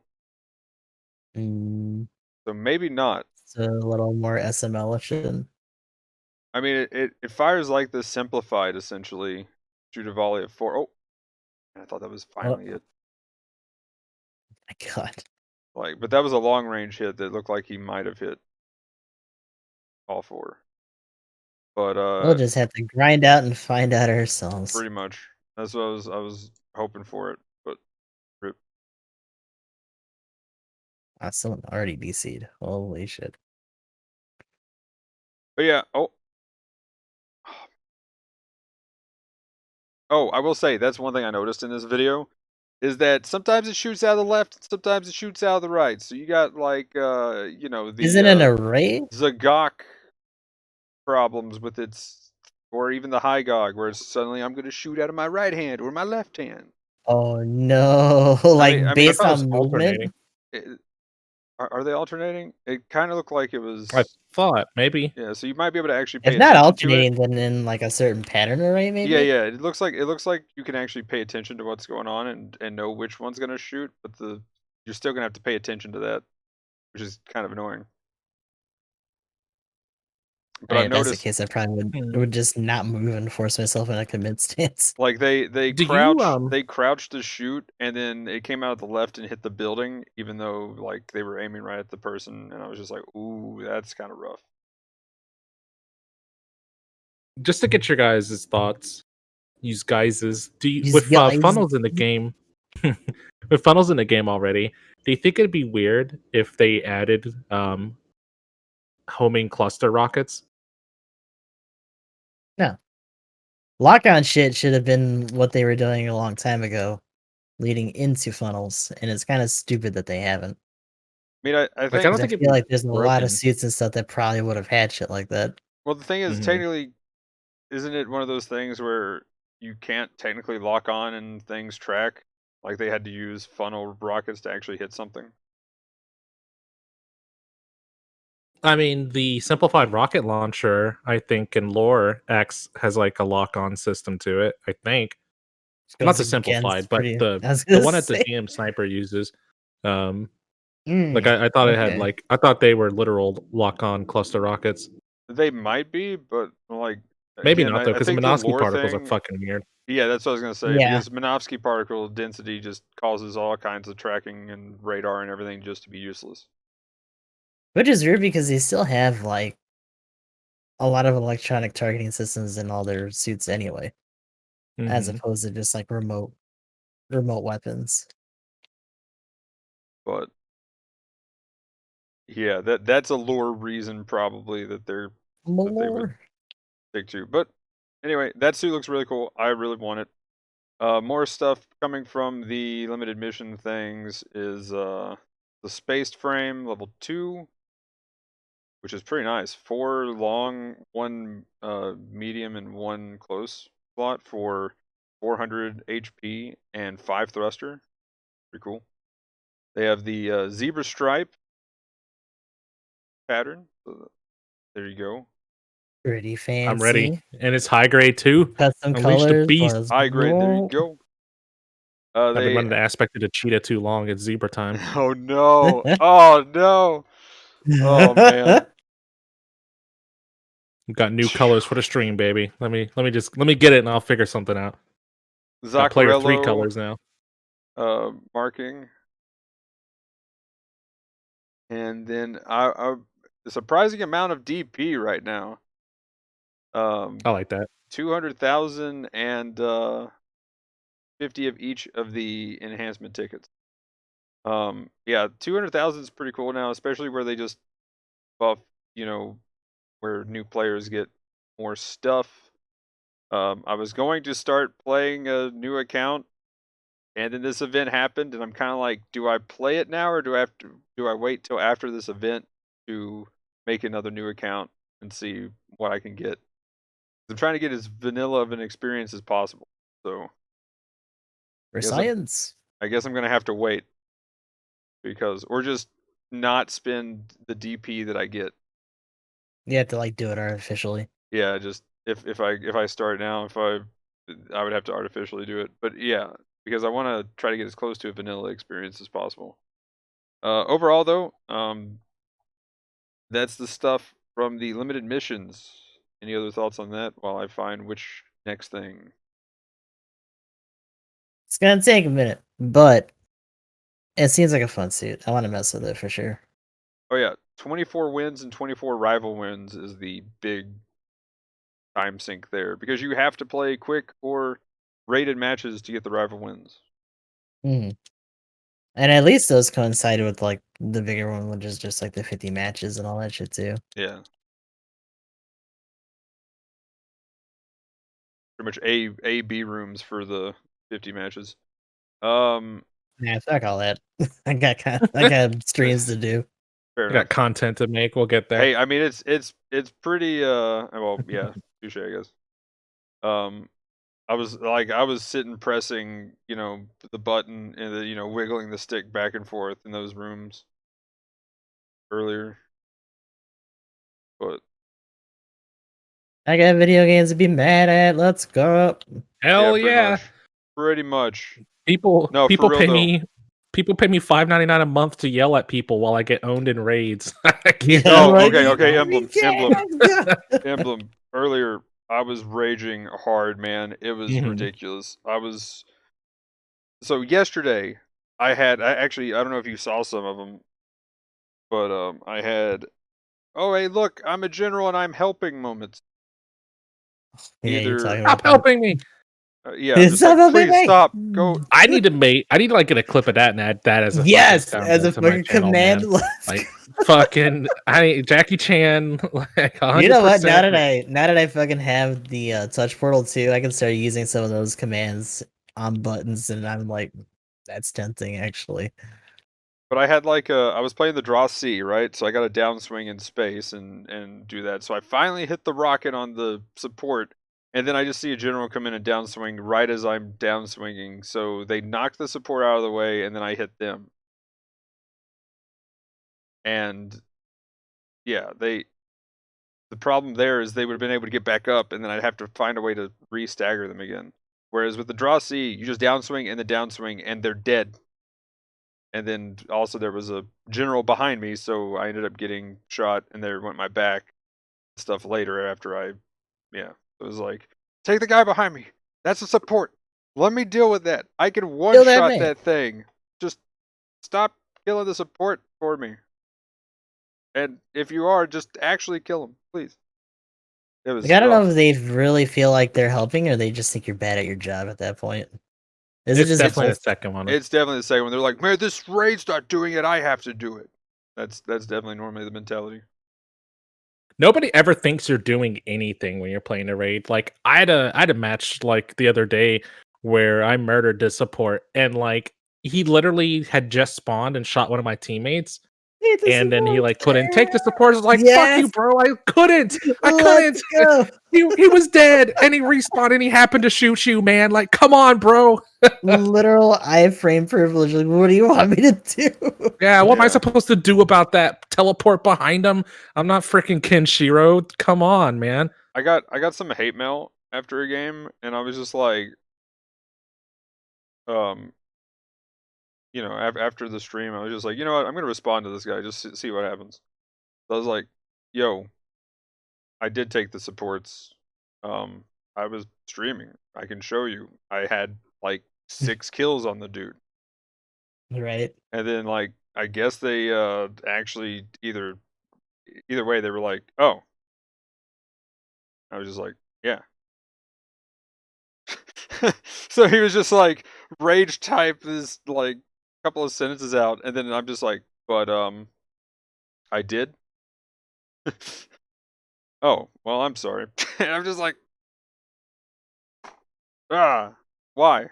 So maybe not. It's a little more SML-ish. I mean, it fires like the simplified, essentially. Shoot a volley at 4. Oh, I thought that was finally it. My God. Like, but that was a long range hit that looked like he might have hit all 4. But We'll just have to grind out and find out ourselves. pretty much. That's what I was hoping for it, but rip. Someone already DC'd. Holy shit. But yeah, oh, I will say that's one thing I noticed in this video is that sometimes it shoots out of the left, sometimes it shoots out of the right. So you got like you know, the Is it an array? Zagok problems with its, or even the Hygog, where it's suddenly I'm going to shoot out of my right hand or my left hand. Oh no! I Like mean, based I thought it was on alternating. movement? Are they alternating? It kind of looked like it was. I thought maybe. Yeah, so you might be able to actually pay If not attention to it. alternating, then in like a certain pattern array, maybe. Yeah. It looks like you can actually pay attention to what's going on and know which one's going to shoot, but you're still going to have to pay attention to that, which is kind of annoying. But I've If that's the noticed, case, I probably would just not move and force myself in a commit stance. like they Do crouch, you, they crouched to shoot, and then it came out of the left and hit the building, even though like they were aiming right at the person, and I was just like, ooh, that's kind of rough. just to get your guys' thoughts, use guys's. Do you Use with guys. funnels in the game? With funnels in the game already, do you think it'd be weird if they added homing cluster rockets? No. Lock-on shit should have been what they were doing a long time ago, leading into funnels, and it's kind of stupid that they haven't. I mean, I Like, think I don't 'Cause I think it'd feel be like there's a lot broken. of suits and stuff that probably would have had shit like that. well, the thing is, Mhm. technically, isn't it one of those things where you can't technically lock on and things track? Like they had to use funnel rockets to actually hit something. I mean, the simplified rocket launcher, I think, in lore X has like a lock-on system to it. I think not Goes the simplified, against but pretty. the I was the gonna one that the say. GM sniper uses. Um, like Mm, I thought it had okay. like I thought they were literal lock-on cluster rockets. They might be, but like Maybe again, not though, I because the think the Minovsky lore particles are thing. fucking weird. Yeah, that's what I was gonna say. Yeah. Because Minovsky particle density just causes all kinds of tracking and radar and everything just to be useless. Which is weird because they still have like a lot of electronic targeting systems in all their suits anyway, as Mhm. opposed to just like remote weapons. But yeah, that's a lore reason probably that they would More. stick to. But anyway, that suit looks really cool. I really want it. More stuff coming from the limited mission things is the spaced frame level 2, which is pretty nice. 4 long, 1 medium, and 1 close slot for 400 HP and 5 thruster. Pretty cool. They have the zebra stripe pattern. So there you go. Pretty I'm ready, fancy. and it's high grade too. Custom Unleash the colors. beast. Let's High grade. There you go. go. I've been They. running the aspect of the cheetah too long. It's zebra time. Oh no! Oh no! Oh man! We've got new colors for the stream, baby. Let me get it, and I'll figure something out. Got player 3 Zaccarello colors now. marking, and then a surprising amount of DP right now. I like that. 200,000 and 50 of each of the enhancement tickets. Yeah, 200,000 is pretty cool now, especially where they just buff, where new players get more stuff. I was going to start playing a new account, and then this event happened, and I'm kind of like, do I play it now, or do I wait till after this event to make another new account and see what I can get? I'm trying to get as vanilla of an experience as possible. So For guess science. I guess I'm gonna have to wait or just not spend the DP that I get. You have to like do it artificially. Yeah, just if I start now, I would have to artificially do it. But yeah, because I want to try to get as close to a vanilla experience as possible. Overall, though, that's the stuff from the limited missions. Any other thoughts on that while I find which next thing? It's gonna take a minute, but it seems like a fun suit. I want to mess with it for sure. Oh yeah, 24 wins and 24 rival wins is the big time sink there because you have to play quick or rated matches to get the rival wins. Hmm. And at least those coincided with like the bigger one, which is just like the 50 matches and all that shit too. Yeah. Pretty much A B rooms for the 50 matches. Yeah, fuck all that. I got streams to do. Fair I enough. got content to make. We'll get there. Hey, I mean it's pretty well, yeah, touche, I guess. I was sitting pressing, the button and the, wiggling the stick back and forth in those rooms earlier. But I got video games to be mad at. Let's go. Hell pretty yeah! much. Pretty much. People No, for people real, pay though. me $5.99 a month to yell at people while I get owned in raids. I can't Oh, like, okay, yeah. Emblem. Earlier, I was raging hard, man. It was Mhm. ridiculous. So yesterday, I don't know if you saw some of them, but I had, oh hey, look, I'm a general and I'm helping moments. Yeah, you're Either talking Stop about that. helping me. Yeah, I'm just like, Stop please helping me! stop. Go. I need to like get a clip of that and add that as a Yes, fucking as a soundbite to my fucking channel, command. man. Let's Like go. fucking Jackie Chan, like 100%. You know what? Now that I fucking have the touch portal too, I can start using some of those commands on buttons, and I'm like, that's tempting actually. But I had I was playing the draw C, right? So I got a downswing in space and do that. So I finally hit the rocket on the support, and then I just see a general come in and downswing right as I'm downswinging. So they knocked the support out of the way, and then I hit them. And yeah, the problem there is they would have been able to get back up, and then I'd have to find a way to re-stagger them again. Whereas with the draw C, you just downswing and the downswing, and they're dead. And then also there was a general behind me, so I ended up getting shot, and there went my back. Stuff later after it was like, take the guy behind me. That's a support. Let me deal with that. I can one shot that thing. Just stop killing the support for me. And if you are, just actually kill him, please. It was. Like, I don't know if they really feel like they're helping, or they just think you're bad at your job at that point. Is It's it just definitely both? the second one. It's definitely the second one. They're like, man, this raid's not doing it. I have to do it. That's definitely normally the mentality. Nobody ever thinks you're doing anything when you're playing a raid. Like I had a match like the other day where I murdered the support, and like he literally had just spawned and shot one of my teammates. And then he like put in take the support. I was like, fuck you, bro. I couldn't. He was dead and he respawned and he happened to shoot you, man. Like, come on, bro. Literal iframe privilege. Like, what do you want me to do? Yeah, what am I supposed to do about that? Teleport behind him? I'm not freaking Kenshiro. Come on, man. I got some hate mail after a game, and I was just like, after the stream, I was just like, you know what, I'm gonna respond to this guy, just see what happens. So I was like, yo, I did take the supports. I was streaming. I can show you. I had like 6 kills on the dude. Right. And then like I guess they actually either way they were like, oh. I was just like, yeah. So he was just like rage type this like couple of sentences out, and then I'm just like, but I did. Oh, well, I'm sorry. And I'm just like, why?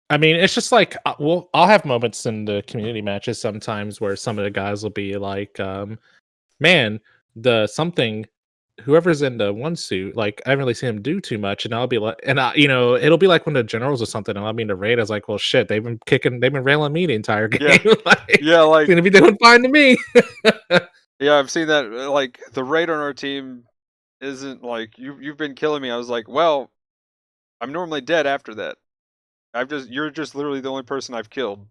I mean, it's just like, I'll have moments in the community matches sometimes where some of the guys will be like, man, whoever's in the one suit, like, I haven't really seen him do too much. And I'll be like, it'll be like when the generals or something, and I'll be in the raid. I was like, well, shit, they've been railing me the entire game. It's gonna be doing fine to me. Yeah, I've seen that. Like, the raid on our team isn't like, you've been killing me. I was like, well, I'm normally dead after that. You're just literally the only person I've killed,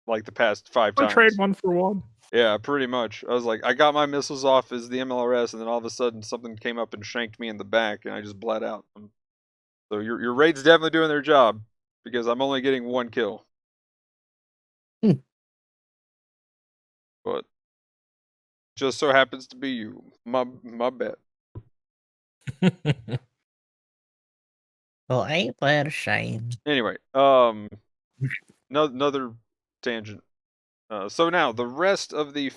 like the past 5 I times. trade 1 for 1. Yeah, pretty much. I was like, I got my missiles off as the MLRS, and then all of a sudden something came up and shanked me in the back, and I just bled out. So your raid's definitely doing their job, because I'm only getting 1 kill. But just so happens to be you. My bad. Well, ain't that a shame? Anyway, another tangent. So now the rest of the